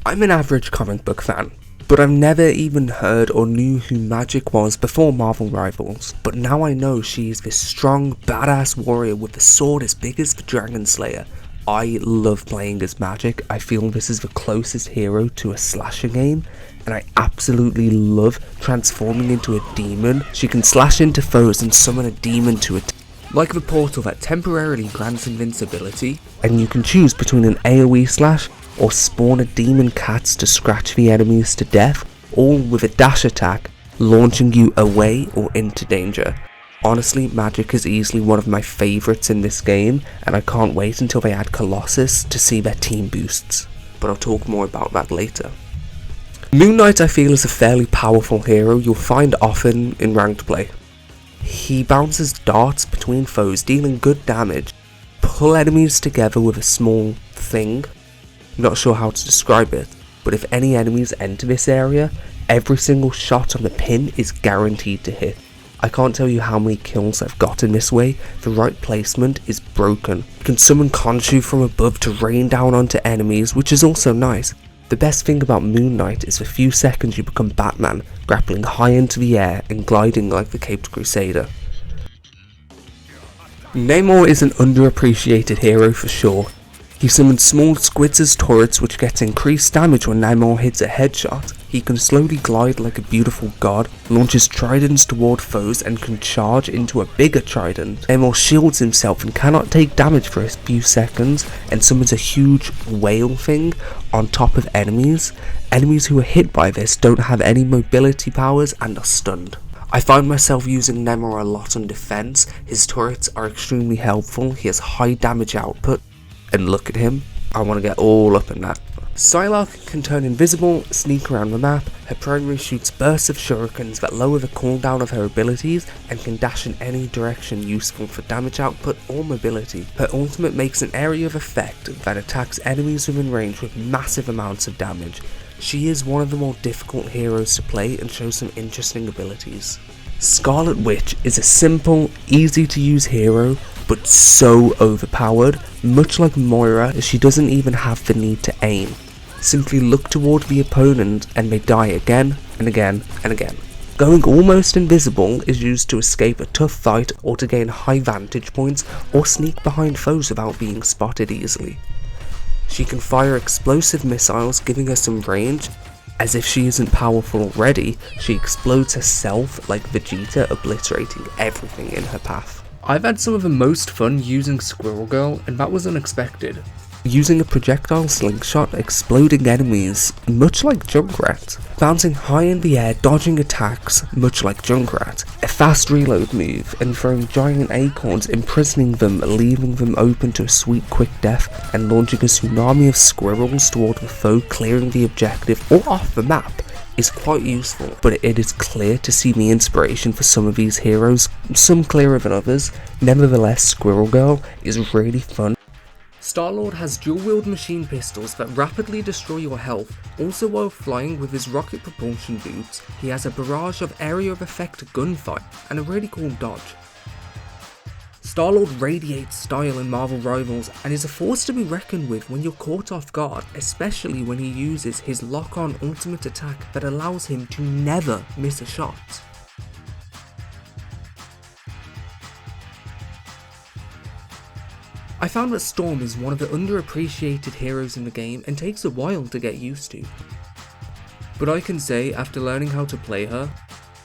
I'm an average comic book fan, but I've never even heard or knew who Magic was before Marvel Rivals. But now I know she is this strong, badass warrior with a sword as big as the Dragon Slayer. I love playing as Magic. I feel this is the closest hero to a slasher game, and I absolutely love transforming into a demon. She can slash into foes and summon a demon to attack, like the portal that temporarily grants invincibility, and you can choose between an AoE slash or spawn a demon cats to scratch the enemies to death, all with a dash attack, launching you away or into danger. Honestly, Magic is easily one of my favourites in this game, and I can't wait until they add Colossus to see their team boosts, but I'll talk more about that later. Moon Knight I feel is a fairly powerful hero you'll find often in ranked play. He bounces darts between foes, dealing good damage, pull enemies together with a small thing. I'm not sure how to describe it, but if any enemies enter this area, every single shot on the pin is guaranteed to hit. I can't tell you how many kills I've gotten this way. The right placement is broken. You can summon Khonshu from above to rain down onto enemies, which is also nice. The best thing about Moon Knight is the few seconds you become Batman, grappling high into the air and gliding like the Caped Crusader. Namor is an underappreciated hero for sure. He summons small squids as turrets which get increased damage when Namor hits a headshot. He can slowly glide like a beautiful god, launches tridents toward foes and can charge into a bigger trident. Namor shields himself and cannot take damage for a few seconds and summons a huge whale thing on top of enemies. Enemies who are hit by this don't have any mobility powers and are stunned. I find myself using Namor a lot on defense. His turrets are extremely helpful, he has high damage output. And look at him, I want to get all up in that. Psylocke can turn invisible, sneak around the map. Her primary shoots bursts of shurikens that lower the cooldown of her abilities and can dash in any direction useful for damage output or mobility. Her ultimate makes an area of effect that attacks enemies within range with massive amounts of damage. She is one of the more difficult heroes to play and shows some interesting abilities. Scarlet Witch is a simple, easy to use hero, but so overpowered. Much like Moira, she doesn't even have the need to aim. Simply look toward the opponent and they die again and again and again. Going almost invisible is used to escape a tough fight or to gain high vantage points or sneak behind foes without being spotted easily. She can fire explosive missiles, giving her some range. As if she isn't powerful already, she explodes herself like Vegeta, obliterating everything in her path. I've had some of the most fun using Squirrel Girl, and that was unexpected. Using a projectile slingshot, exploding enemies, much like Junkrat. Bouncing high in the air, dodging attacks, much like Junkrat. A fast reload move, and throwing giant acorns, imprisoning them, leaving them open to a sweet quick death, and launching a tsunami of squirrels toward the foe, clearing the objective or off the map, is quite useful. But it is clear to see the inspiration for some of these heroes, some clearer than others. Nevertheless, Squirrel Girl is really fun. Star-Lord has dual-wield machine pistols that rapidly destroy your health. Also, while flying with his rocket propulsion boots, he has a barrage of area of effect gunfire and a really cool dodge. Star-Lord radiates style in Marvel Rivals and is a force to be reckoned with when you're caught off guard, especially when he uses his lock-on ultimate attack that allows him to never miss a shot. I found that Storm is one of the underappreciated heroes in the game and takes a while to get used to. But I can say, after learning how to play her,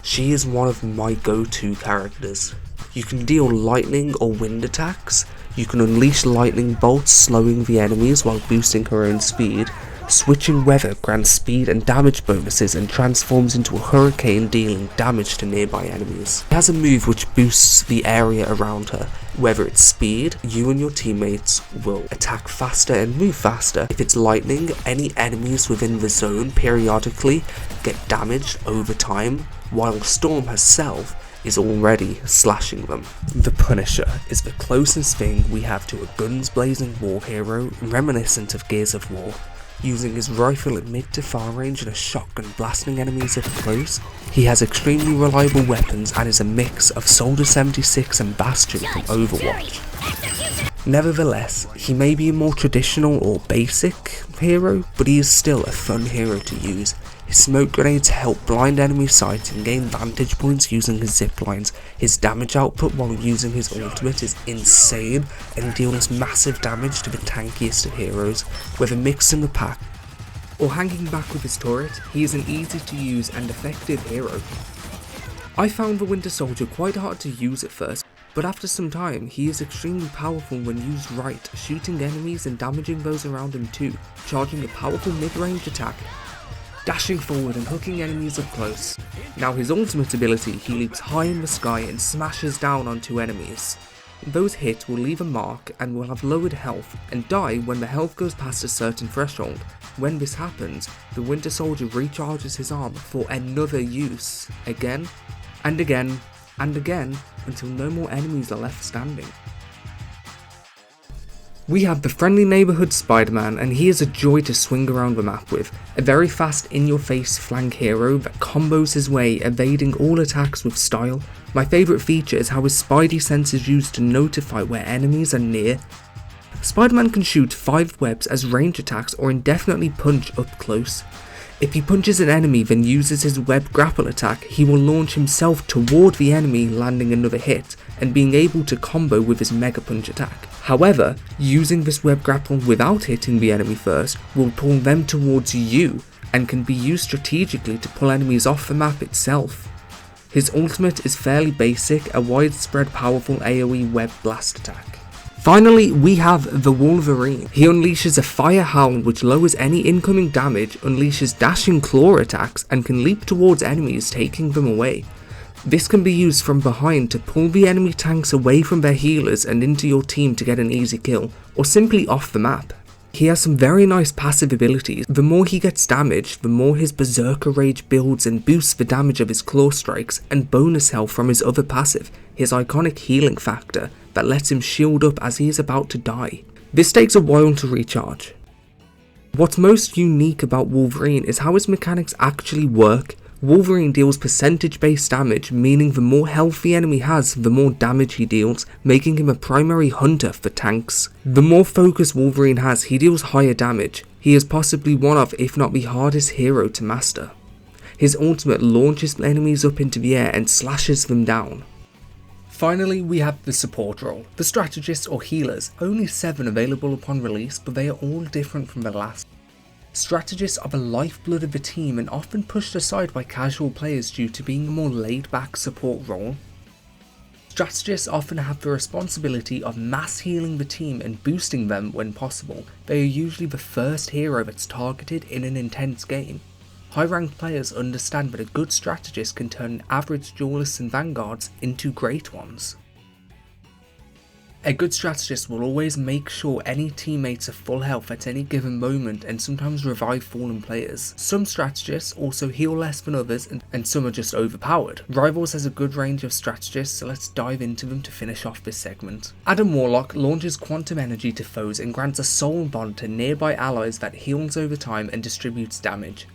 she is one of my go-to characters. You can deal lightning or wind attacks, you can unleash lightning bolts slowing the enemies while boosting her own speed, switching weather grants speed and damage bonuses and transforms into a hurricane dealing damage to nearby enemies. She has a move which boosts the area around her. Whether it's speed, you and your teammates will attack faster and move faster. If it's lightning, any enemies within the zone periodically get damaged over time, while Storm herself is already slashing them. The Punisher is the closest thing we have to a guns blazing war hero reminiscent of Gears of War. using his rifle at mid to far range and a shotgun blasting enemies up close. He has extremely reliable weapons and is a mix of Soldier 76 and Bastion from Overwatch. Nevertheless, he may be a more traditional or basic hero, but he is still a fun hero to use. His smoke grenades help blind enemy sight and gain vantage points using his zip lines. His damage output while using his ultimate is insane and deals massive damage to the tankiest of heroes. Whether mixed in the pack or hanging back with his turret, he is an easy to use and effective hero. I found the Winter Soldier quite hard to use at first, but after some time he is extremely powerful when used right, shooting enemies and damaging those around him too, charging a powerful mid-range attack, dashing forward and hooking enemies up close. Now his ultimate ability, he leaps high in the sky and smashes down onto enemies. Those hits will leave a mark and will have lowered health and die when the health goes past a certain threshold. When this happens, the Winter Soldier recharges his arm for another use, again and again and again, until no more enemies are left standing. We have the friendly neighbourhood Spider-Man, and he is a joy to swing around the map with. A very fast in-your-face flank hero that combos his way, evading all attacks with style. My favourite feature is how his Spidey sense is used to notify where enemies are near. Spider-Man can shoot 5 webs as range attacks or indefinitely punch up close. If he punches an enemy then uses his web grapple attack, he will launch himself toward the enemy, landing another hit, and being able to combo with his mega punch attack. However, using this web grapple without hitting the enemy first will pull them towards you, and can be used strategically to pull enemies off the map itself. His ultimate is fairly basic, a widespread powerful AoE web blast attack. Finally, we have the Wolverine. He unleashes a fire howl which lowers any incoming damage, unleashes dashing claw attacks, and can leap towards enemies, taking them away. This can be used from behind to pull the enemy tanks away from their healers and into your team to get an easy kill, or simply off the map. He has some very nice passive abilities. The more he gets damage, the more his Berserker Rage builds and boosts the damage of his claw strikes, and bonus health from his other passive, his iconic healing factor, that lets him shield up as he is about to die. This takes a while to recharge. What's most unique about Wolverine is how his mechanics actually work. Wolverine deals percentage based damage, meaning the more health the enemy has, the more damage he deals, making him a primary hunter for tanks. The more focus Wolverine has, he deals higher damage. He is possibly one of, if not the hardest hero to master. His ultimate launches enemies up into the air and slashes them down. Finally, we have the support role, the strategists or healers, only 7 available upon release, but they are all different from the last. Strategists are the lifeblood of the team and often pushed aside by casual players due to being a more laid-back support role. Strategists often have the responsibility of mass healing the team and boosting them when possible. They are usually the first hero that's targeted in an intense game. High-ranked players understand that a good strategist can turn average duelists and vanguards into great ones. A good strategist will always make sure any teammates are full health at any given moment and sometimes revive fallen players. Some strategists also heal less than others and some are just overpowered. Rivals has a good range of strategists, so let's dive into them to finish off this segment. Adam Warlock launches quantum energy to foes and grants a soul bond to nearby allies that heals over time and distributes damage.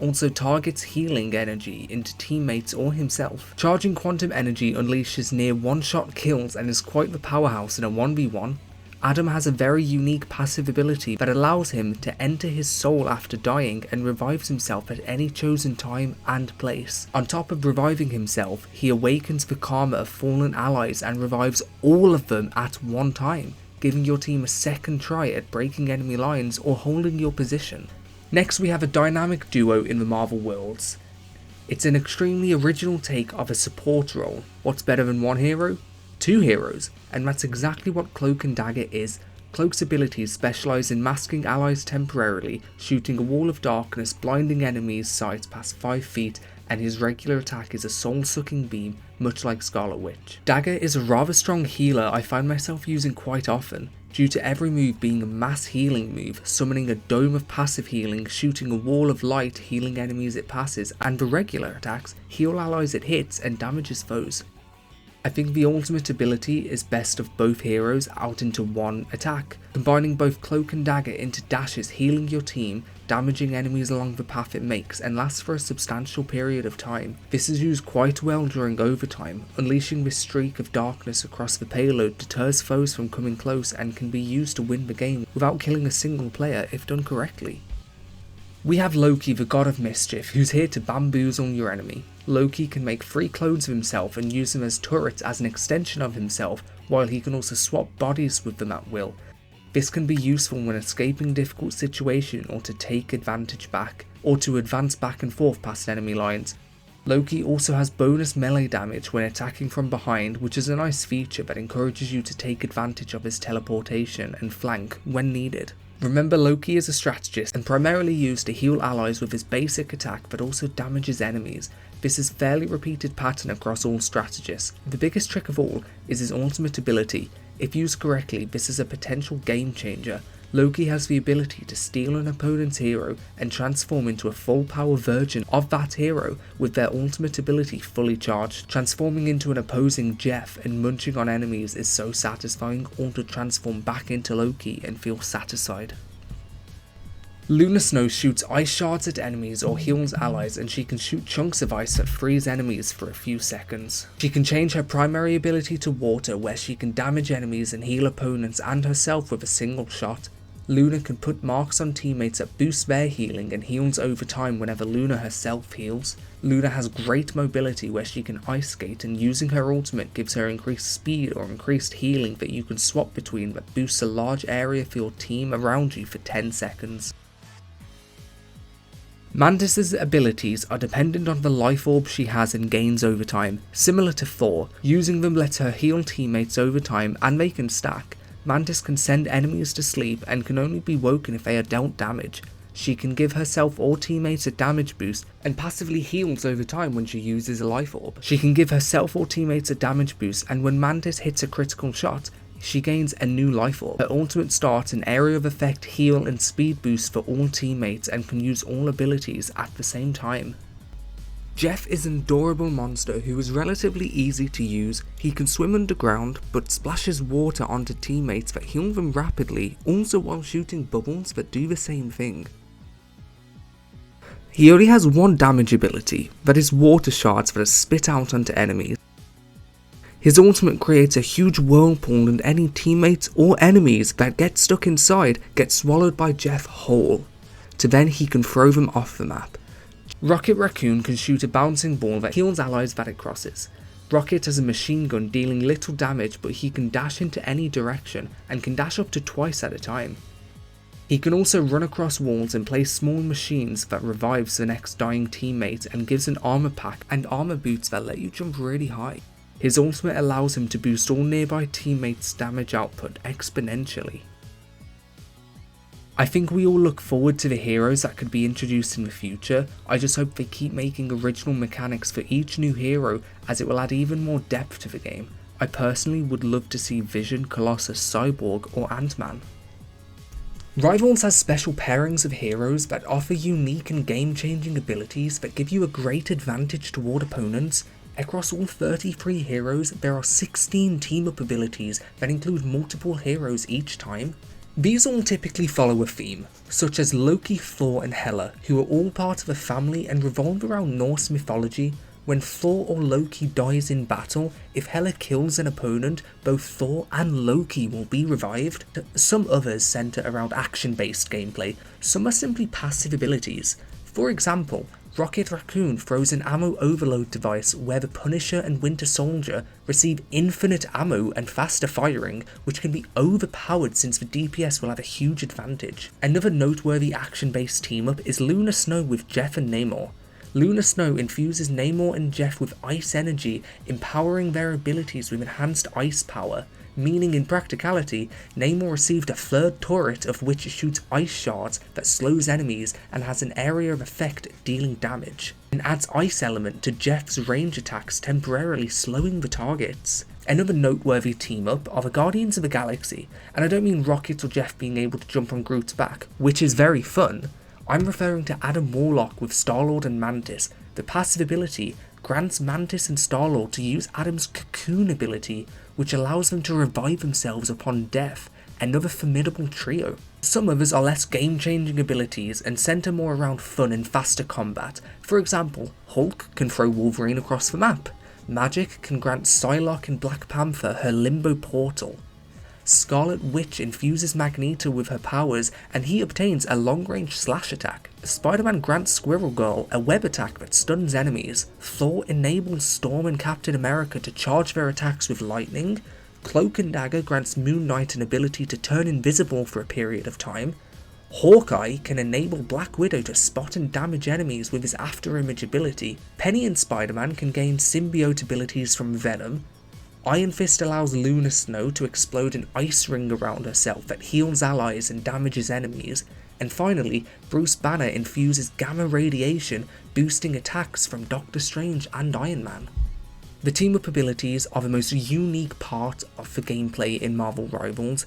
Also targets healing energy into teammates or himself. Charging quantum energy unleashes near one-shot kills and is quite the powerhouse in a 1v1. Adam has a very unique passive ability that allows him to enter his soul after dying and revives himself at any chosen time and place. On top of reviving himself, he awakens the karma of fallen allies and revives all of them at one time, giving your team a second try at breaking enemy lines or holding your position. Next, we have a dynamic duo in the Marvel worlds. It's an extremely original take of a support role. What's better than one hero? 2 heroes, and that's exactly what Cloak and Dagger is. Cloak's abilities specialise in masking allies temporarily, shooting a wall of darkness, blinding enemies' sights past 5 feet, and his regular attack is a soul-sucking beam, much like Scarlet Witch. Dagger is a rather strong healer I find myself using quite often, due to every move being a mass healing move, summoning a dome of passive healing, shooting a wall of light, healing enemies it passes, and the regular attacks heal allies it hits and damages foes. I think the ultimate ability is best of both heroes out into one attack, combining both Cloak and Dagger into dashes, healing your team, damaging enemies along the path it makes, and lasts for a substantial period of time. This is used quite well during overtime. Unleashing this streak of darkness across the payload deters foes from coming close and can be used to win the game without killing a single player if done correctly. We have Loki, the god of mischief, who's here to bamboozle your enemy. Loki can make 3 clones of himself and use them as turrets as an extension of himself, while he can also swap bodies with them at will. This can be useful when escaping difficult situation or to take advantage back, or to advance back and forth past enemy lines. Loki also has bonus melee damage when attacking from behind, which is a nice feature that encourages you to take advantage of his teleportation and flank when needed. Remember, Loki is a strategist and primarily used to heal allies with his basic attack, but also damages enemies. This is a fairly repeated pattern across all strategists. The biggest trick of all is his ultimate ability. If used correctly, this is a potential game changer. Loki has the ability to steal an opponent's hero and transform into a full power version of that hero with their ultimate ability fully charged. Transforming into an opposing Jeff and munching on enemies is so satisfying, or to transform back into Loki and feel satisfied. Luna Snow shoots ice shards at enemies or heals allies, and she can shoot chunks of ice that freeze enemies for a few seconds. She can change her primary ability to water, where she can damage enemies and heal opponents and herself with a single shot. Luna can put marks on teammates that boost their healing and heals over time whenever Luna herself heals. Luna has great mobility where she can ice skate, and using her ultimate gives her increased speed or increased healing that you can swap between that boosts a large area for your team around you for 10 seconds. Mantis's abilities are dependent on the life orb she has and gains over time. Similar to Thor, using them lets her heal teammates over time and they can stack. Mantis can send enemies to sleep and can only be woken if they are dealt damage. She can give herself or teammates a damage boost and passively heals over time when she uses a life orb. She can give herself or teammates a damage boost, and when Mantis hits a critical shot, she gains a new life orb. Her ultimate starts an area of effect, heal and speed boost for all teammates and can use all abilities at the same time. Jeff is an adorable monster who is relatively easy to use. He can swim underground, but splashes water onto teammates that heal them rapidly, also while shooting bubbles that do the same thing. He only has one damage ability, that is water shards that are spit out onto enemies. His ultimate creates a huge whirlpool, and any teammates or enemies that get stuck inside get swallowed by Jeff whole, to then he can throw them off the map. Rocket Raccoon can shoot a bouncing ball that heals allies that it crosses. Rocket has a machine gun dealing little damage, but he can dash into any direction and can dash up to twice at a time. He can also run across walls and place small machines that revives the next dying teammate, and gives an armor pack and armor boots that let you jump really high. His ultimate allows him to boost all nearby teammates' damage output exponentially. I think we all look forward to the heroes that could be introduced in the future. I just hope they keep making original mechanics for each new hero, as it will add even more depth to the game. I personally would love to see Vision, Colossus, Cyborg or Ant-Man. Rivals has special pairings of heroes that offer unique and game-changing abilities that give you a great advantage toward opponents. Across all 33 heroes, there are 16 team-up abilities that include multiple heroes each time. These all typically follow a theme, such as Loki, Thor and Hela, who are all part of a family and revolve around Norse mythology. When Thor or Loki dies in battle, if Hela kills an opponent, both Thor and Loki will be revived. Some others centre around action-based gameplay, some are simply passive abilities. For example, Rocket Raccoon throws an ammo overload device where the Punisher and Winter Soldier receive infinite ammo and faster firing, which can be overpowered since the DPS will have a huge advantage. Another noteworthy action-based team-up is Luna Snow with Jeff and Namor. Luna Snow infuses Namor and Jeff with ice energy, empowering their abilities with enhanced ice power, meaning in practicality, Namor received a third turret of which shoots ice shards that slows enemies and has an area of effect dealing damage, and adds ice element to Jeff's range attacks, temporarily slowing the targets. Another noteworthy team-up are the Guardians of the Galaxy, and I don't mean Rocket or Jeff being able to jump on Groot's back, which is very fun. I'm referring to Adam Warlock with Star-Lord and Mantis. The passive ability, grants Mantis and Star-Lord to use Adam's cocoon ability, which allows them to revive themselves upon death, another formidable trio. Some others are less game-changing abilities and centre more around fun and faster combat. For example, Hulk can throw Wolverine across the map. Magic can grant Psylocke and Black Panther her Limbo Portal. Scarlet Witch infuses Magneto with her powers and he obtains a long-range slash attack. Spider-Man grants Squirrel Girl a web attack that stuns enemies. Thor enables Storm and Captain America to charge their attacks with lightning. Cloak and Dagger grants Moon Knight an ability to turn invisible for a period of time. Hawkeye can enable Black Widow to spot and damage enemies with his Afterimage ability. Penny and Spider-Man can gain symbiote abilities from Venom. Iron Fist allows Luna Snow to explode an ice ring around herself that heals allies and damages enemies. And finally, Bruce Banner infuses gamma radiation, boosting attacks from Doctor Strange and Iron Man. The team-up abilities are the most unique part of the gameplay in Marvel Rivals,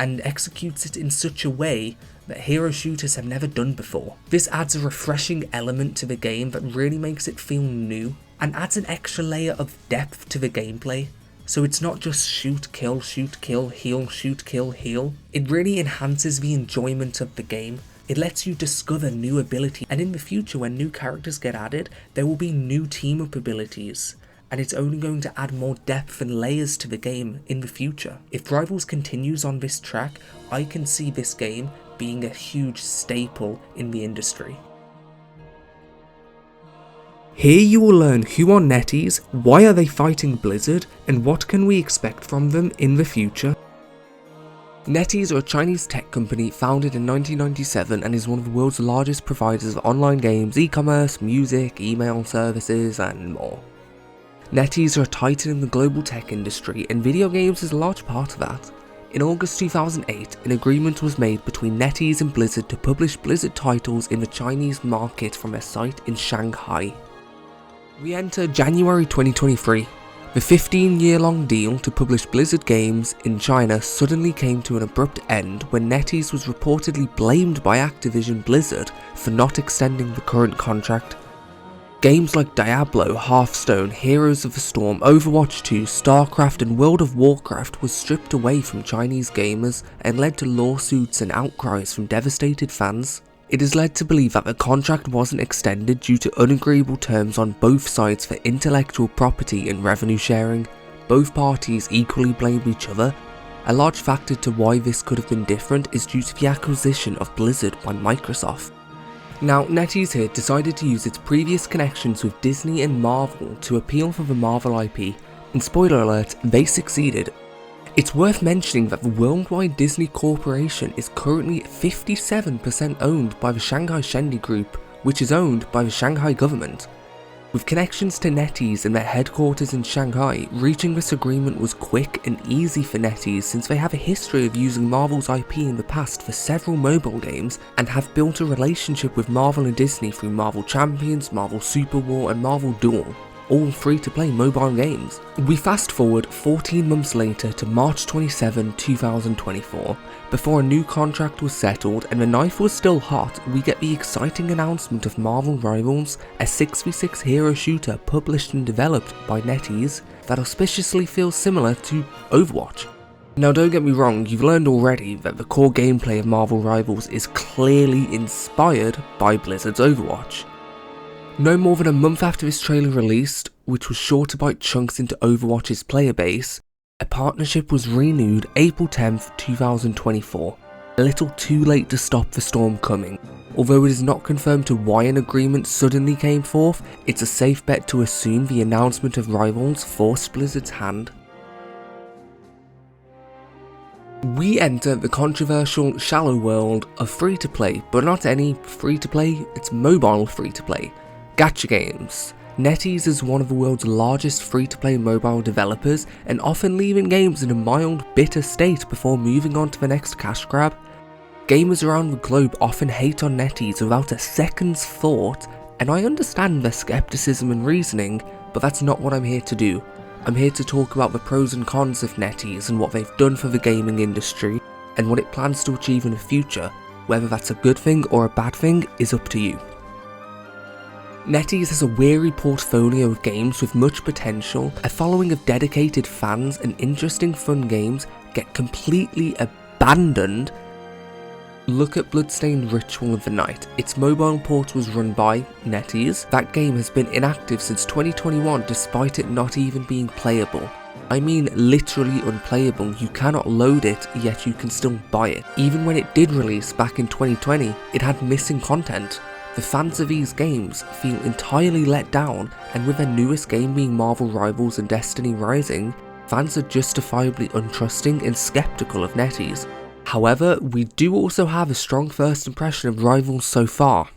and executes it in such a way that hero shooters have never done before. This adds a refreshing element to the game that really makes it feel new, and adds an extra layer of depth to the gameplay. So it's not just shoot, kill, heal, shoot, kill, heal. It really enhances the enjoyment of the game. It lets you discover new abilities, and in the future when new characters get added, there will be new team-up abilities. And it's only going to add more depth and layers to the game in the future. If Rivals continues on this track, I can see this game being a huge staple in the industry. Here you will learn who are NetEase, why are they fighting Blizzard, and what can we expect from them in the future. NetEase are a Chinese tech company founded in 1997 and is one of the world's largest providers of online games, e-commerce, music, email services, and more. NetEase are a titan in the global tech industry, and video games is a large part of that. In August 2008, an agreement was made between NetEase and Blizzard to publish Blizzard titles in the Chinese market from a site in Shanghai. We enter January 2023. The 15-year-long deal to publish Blizzard games in China suddenly came to an abrupt end when NetEase was reportedly blamed by Activision Blizzard for not extending the current contract. Games like Diablo, Hearthstone, Heroes of the Storm, Overwatch 2, StarCraft and World of Warcraft was stripped away from Chinese gamers and led to lawsuits and outcries from devastated fans. It is led to believe that the contract wasn't extended due to unagreeable terms on both sides for intellectual property and revenue sharing. Both parties equally blamed each other. A large factor to why this could have been different is due to the acquisition of Blizzard by Microsoft. Now, NetEase here decided to use its previous connections with Disney and Marvel to appeal for the Marvel IP, and spoiler alert, they succeeded. It's worth mentioning that the worldwide Disney Corporation is currently 57% owned by the Shanghai Shendi Group, which is owned by the Shanghai government. With connections to NetEase and their headquarters in Shanghai, reaching this agreement was quick and easy for NetEase since they have a history of using Marvel's IP in the past for several mobile games and have built a relationship with Marvel and Disney through Marvel Champions, Marvel Super War and Marvel Duel, all free-to-play mobile games. We fast forward 14 months later to March 27, 2024. Before a new contract was settled and the knife was still hot, we get the exciting announcement of Marvel Rivals, a 6v6 hero shooter published and developed by NetEase that auspiciously feels similar to Overwatch. Now don't get me wrong, you've learned already that the core gameplay of Marvel Rivals is clearly inspired by Blizzard's Overwatch. No more than a month after this trailer released, which was sure to bite chunks into Overwatch's player base, a partnership was renewed April 10th, 2024, a little too late to stop the storm coming. Although it is not confirmed to why an agreement suddenly came forth, it's a safe bet to assume the announcement of Rivals forced Blizzard's hand. We enter the controversial shallow world of free-to-play, but not any free-to-play, it's mobile free-to-play. Gacha games. NetEase is one of the world's largest free-to-play mobile developers and often leaving games in a mild, bitter state before moving on to the next cash grab. Gamers around the globe often hate on NetEase without a second's thought, and I understand their skepticism and reasoning, but that's not what I'm here to do. I'm here to talk about the pros and cons of NetEase and what they've done for the gaming industry, and what it plans to achieve in the future. Whether that's a good thing or a bad thing is up to you. NetEase has a weary portfolio of games with much potential, a following of dedicated fans, and interesting fun games get completely abandoned. Look at Bloodstained Ritual of the Night. Its mobile port was run by NetEase. That game has been inactive since 2021 despite it not even being playable. I mean literally unplayable. You cannot load it, yet you can still buy it. Even when it did release back in 2020, it had missing content. The fans of these games feel entirely let down, and with their newest game being Marvel Rivals and Destiny Rising, fans are justifiably untrusting and skeptical of NetEase. However, we do also have a strong first impression of Rivals so far.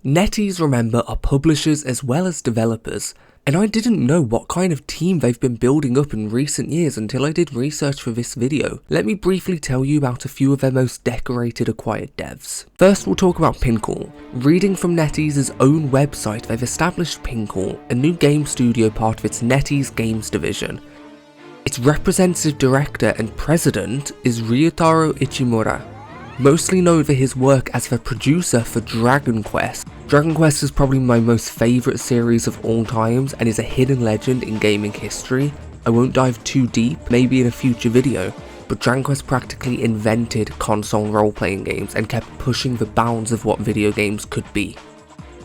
NetEase, remember, are publishers as well as developers, and I didn't know what kind of team they've been building up in recent years until I did research for this video. Let me briefly tell you about a few of their most decorated acquired devs. First, we'll talk about Pinnacle. Reading from NetEase's own website, they've established Pinnacle, a new game studio part of its NetEase Games division. Its representative director and president is Ryotaro Ichimura, mostly known for his work as the producer for Dragon Quest. Dragon Quest is probably my most favourite series of all times and is a hidden legend in gaming history. I won't dive too deep, maybe in a future video, but Dragon Quest practically invented console role-playing games and kept pushing the bounds of what video games could be.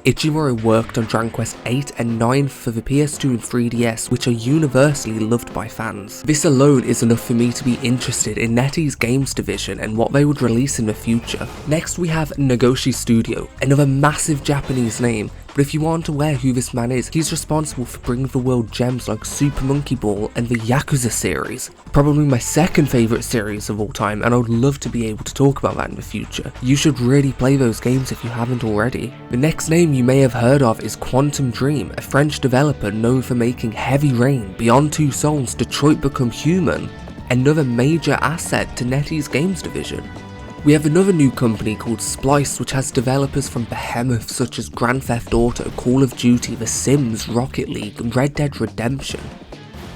Ichimura worked on Dragon Quest 8 and 9 for the PS2 and 3DS, which are universally loved by fans. This alone is enough for me to be interested in NetEase Games division and what they would release in the future. Next we have Nagoshi Studio, another massive Japanese name, but if you aren't aware who this man is, he's responsible for bringing the world gems like Super Monkey Ball and the Yakuza series. Probably my second favourite series of all time, and I would love to be able to talk about that in the future. You should really play those games if you haven't already. The next name you may have heard of is Quantum Dream, a French developer known for making Heavy Rain, Beyond Two Souls, Detroit Become Human, another major asset to NetEase Games division. We have another new company called Splice, which has developers from behemoths such as Grand Theft Auto, Call of Duty, The Sims, Rocket League, and Red Dead Redemption.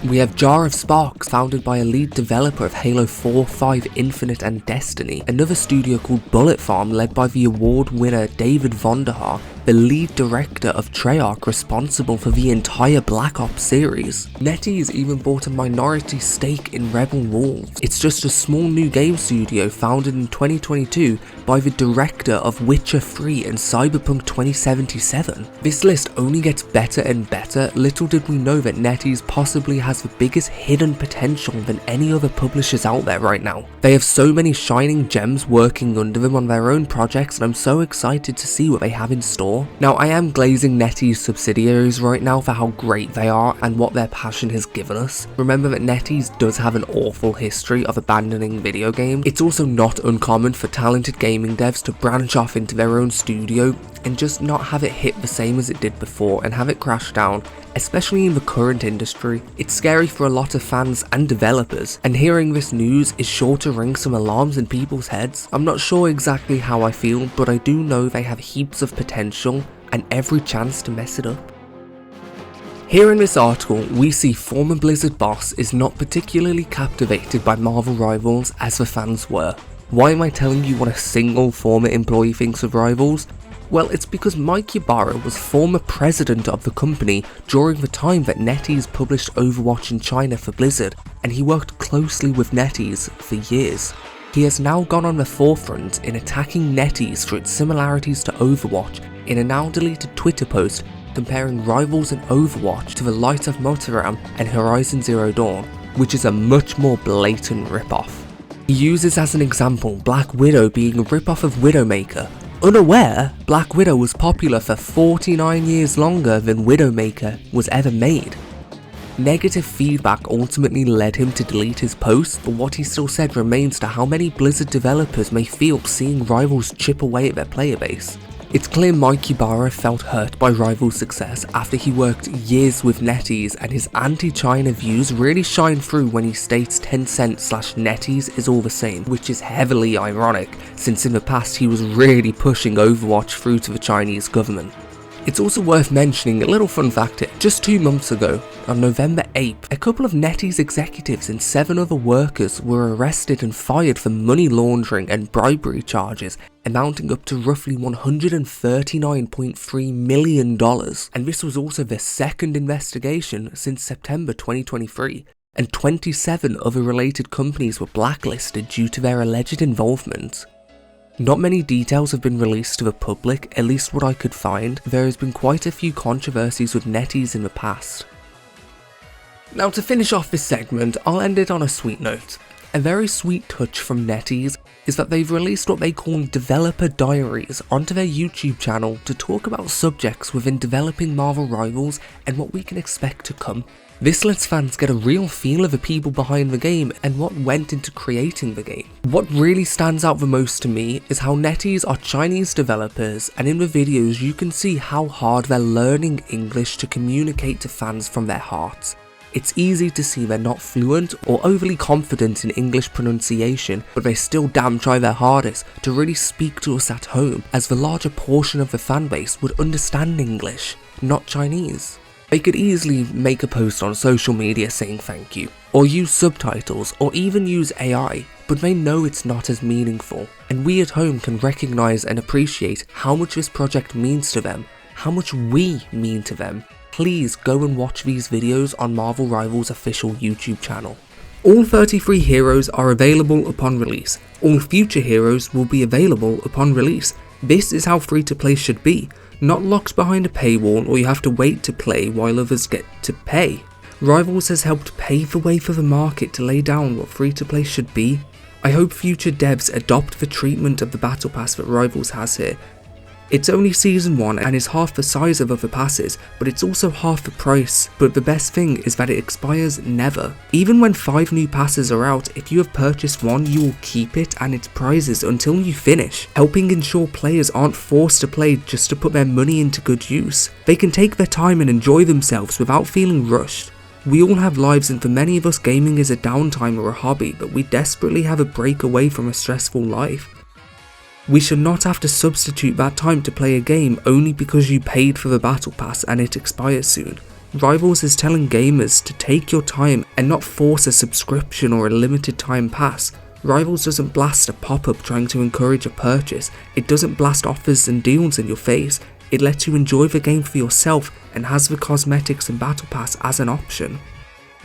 We have Jar of Sparks, founded by a lead developer of Halo 4, 5, Infinite and Destiny, another studio called Bullet Farm led by the award winner David Vonderhaar, the lead director of Treyarch responsible for the entire Black Ops series. NetEase even bought a minority stake in Rebel Wolves. It's just a small new game studio founded in 2022 by the director of Witcher 3 and Cyberpunk 2077. This list only gets better and better. Little did we know that NetEase possibly has the biggest hidden potential than any other publishers out there right now. They have so many shining gems working under them on their own projects, and I'm so excited to see what they have in store. Now, I am glazing NetEase subsidiaries right now for how great they are and what their passion has given us. Remember that NetEase does have an awful history of abandoning video games. It's also not uncommon for talented gaming devs to branch off into their own studio and just not have it hit the same as it did before and have it crash down, especially in the current industry. It's scary for a lot of fans and developers, and hearing this news is sure to ring some alarms in people's heads. I'm not sure exactly how I feel, but I do know they have heaps of potential and every chance to mess it up. Here in this article, we see former Blizzard boss is not particularly captivated by Marvel Rivals as the fans were. Why am I telling you what a single former employee thinks of Rivals? Well, it's because Mike Ybarra was former president of the company during the time that NetEase published Overwatch in China for Blizzard, and he worked closely with NetEase for years. He has now gone on the forefront in attacking NetEase for its similarities to Overwatch in a now deleted Twitter post comparing Rivals and Overwatch to the Light of Motoram and Horizon Zero Dawn, which is a much more blatant ripoff. He uses as an example Black Widow being a ripoff of Widowmaker. Unaware, Black Widow was popular for 49 years longer than Widowmaker was ever made. Negative feedback ultimately led him to delete his post, but what he still said remains to how many Blizzard developers may feel seeing Rivals chip away at their player base. It's clear Mike Ybarra felt hurt by Rivals' success after he worked years with NetEase, and his anti-China views really shine through when he states Tencent/NetEase is all the same, which is heavily ironic since in the past he was really pushing Overwatch through to the Chinese government. It's also worth mentioning a little fun fact here. Just 2 months ago, on November 8th, a couple of NetEase executives and 7 other workers were arrested and fired for money laundering and bribery charges, amounting up to roughly $139.3 million. And this was also their second investigation since September 2023. And 27 other related companies were blacklisted due to their alleged involvement. Not many details have been released to the public, at least what I could find. There has been quite a few controversies with NetEase in the past. Now to finish off this segment, I'll end it on a sweet note. A very sweet touch from NetEase is that they've released what they call developer diaries onto their YouTube channel to talk about subjects within developing Marvel Rivals and what we can expect to come. This lets fans get a real feel of the people behind the game and what went into creating the game. What really stands out the most to me is how NetEase are Chinese developers, and in the videos you can see how hard they're learning English to communicate to fans from their hearts. It's easy to see they're not fluent or overly confident in English pronunciation, but they still damn try their hardest to really speak to us at home, as the larger portion of the fanbase would understand English, not Chinese. They could easily make a post on social media saying thank you, or use subtitles, or even use AI, but they know it's not as meaningful, and we at home can recognise and appreciate how much this project means to them, how much we mean to them. Please go and watch these videos on Marvel Rivals' official YouTube channel. All 33 heroes are available upon release. All future heroes will be available upon release. This is how free-to-play should be. Not locked behind a paywall or you have to wait to play while others get to pay. Rivals has helped pave the way for the market to lay down what free-to-play should be. I hope future devs adopt the treatment of the Battle Pass that Rivals has here. It's only Season 1 and is half the size of other passes, but it's also half the price. But the best thing is that it expires never. Even when 5 new passes are out, if you have purchased one, you will keep it and its prizes until you finish, helping ensure players aren't forced to play just to put their money into good use. They can take their time and enjoy themselves without feeling rushed. We all have lives, and for many of us gaming is a downtime or a hobby, but we desperately have a break away from a stressful life. We should not have to substitute that time to play a game only because you paid for the Battle Pass and it expires soon. Rivals is telling gamers to take your time and not force a subscription or a limited time pass. Rivals doesn't blast a pop-up trying to encourage a purchase. It doesn't blast offers and deals in your face. It lets you enjoy the game for yourself and has the cosmetics and Battle Pass as an option.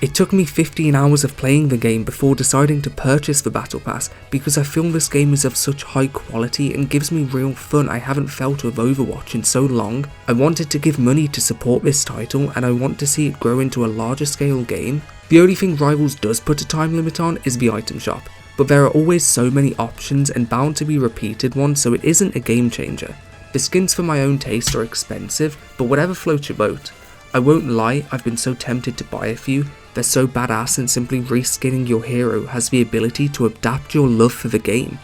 It took me 15 hours of playing the game before deciding to purchase the Battle Pass because I feel this game is of such high quality and gives me real fun I haven't felt with Overwatch in so long. I wanted to give money to support this title and I want to see it grow into a larger scale game. The only thing Rivals does put a time limit on is the item shop, but there are always so many options and bound to be repeated ones, so it isn't a game changer. The skins for my own taste are expensive, but whatever floats your boat. I won't lie, I've been so tempted to buy a few. They're so badass, and simply reskinning your hero has the ability to adapt your love for the game.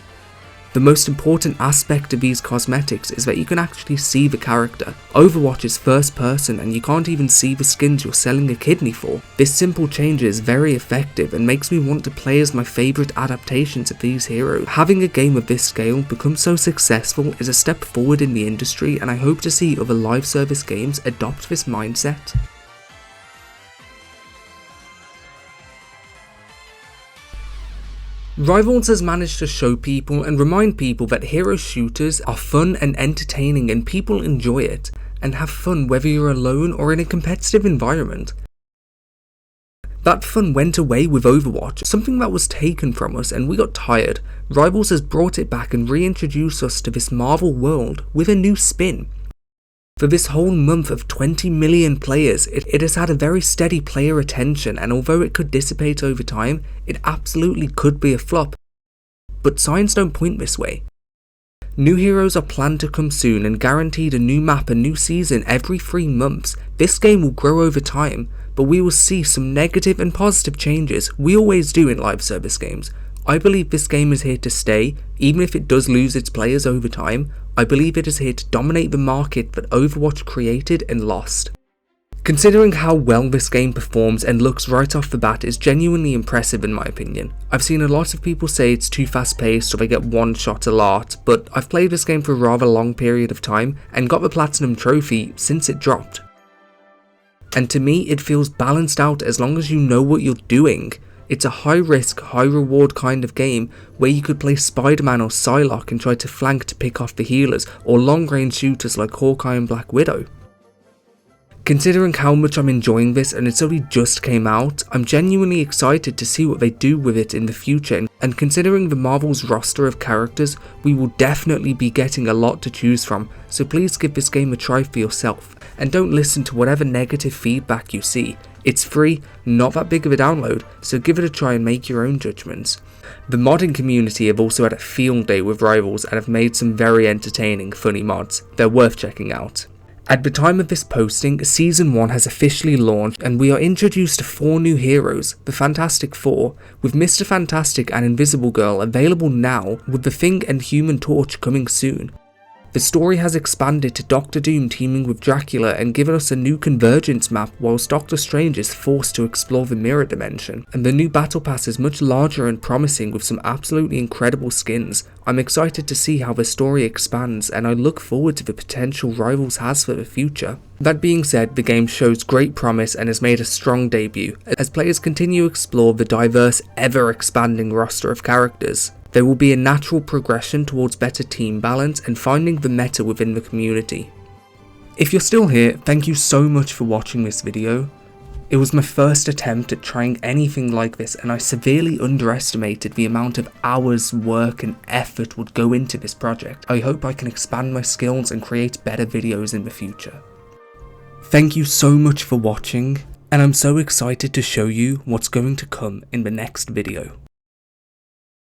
The most important aspect of these cosmetics is that you can actually see the character. Overwatch is first person and you can't even see the skins you're selling a kidney for. This simple change is very effective and makes me want to play as my favourite adaptations of these heroes. Having a game of this scale become so successful is a step forward in the industry, and I hope to see other live service games adopt this mindset. Rivals has managed to show people and remind people that hero shooters are fun and entertaining and people enjoy it and have fun whether you're alone or in a competitive environment. That fun went away with Overwatch, something that was taken from us and we got tired. Rivals has brought it back and reintroduced us to this Marvel world with a new spin. For this whole month of 20 million players, it has had a very steady player attention, and although it could dissipate over time, it absolutely could be a flop. But signs don't point this way. New heroes are planned to come soon and guaranteed a new map and new season every 3 months. This game will grow over time, but we will see some negative and positive changes. We always do in live service games. I believe this game is here to stay, even if it does lose its players over time. I believe it is here to dominate the market that Overwatch created and lost. Considering how well this game performs and looks right off the bat is genuinely impressive in my opinion. I've seen a lot of people say it's too fast paced or they get one shot a lot, but I've played this game for a rather long period of time and got the Platinum Trophy since it dropped. And to me it feels balanced out as long as you know what you're doing. It's a high risk, high reward kind of game where you could play Spider-Man or Psylocke and try to flank to pick off the healers, or long range shooters like Hawkeye and Black Widow. Considering how much I'm enjoying this and it's only just came out, I'm genuinely excited to see what they do with it in the future, and considering the Marvel's roster of characters, we will definitely be getting a lot to choose from, so please give this game a try for yourself, and don't listen to whatever negative feedback you see. It's free, not that big of a download, so give it a try and make your own judgments. The modding community have also had a field day with Rivals and have made some very entertaining, funny mods. They're worth checking out. At the time of this posting, Season 1 has officially launched and we are introduced to 4 new heroes, the Fantastic Four, with Mr. Fantastic and Invisible Girl available now, with the Thing and Human Torch coming soon. The story has expanded to Doctor Doom teaming with Dracula and given us a new Convergence map, whilst Doctor Strange is forced to explore the mirror dimension, and the new battle pass is much larger and promising with some absolutely incredible skins. I'm excited to see how the story expands and I look forward to the potential Rivals has for the future. That being said, the game shows great promise and has made a strong debut, as players continue to explore the diverse, ever-expanding roster of characters. There will be a natural progression towards better team balance and finding the meta within the community. If you're still here, thank you so much for watching this video. It was my first attempt at trying anything like this and I severely underestimated the amount of hours, work and effort would go into this project. I hope I can expand my skills and create better videos in the future. Thank you so much for watching, and I'm so excited to show you what's going to come in the next video.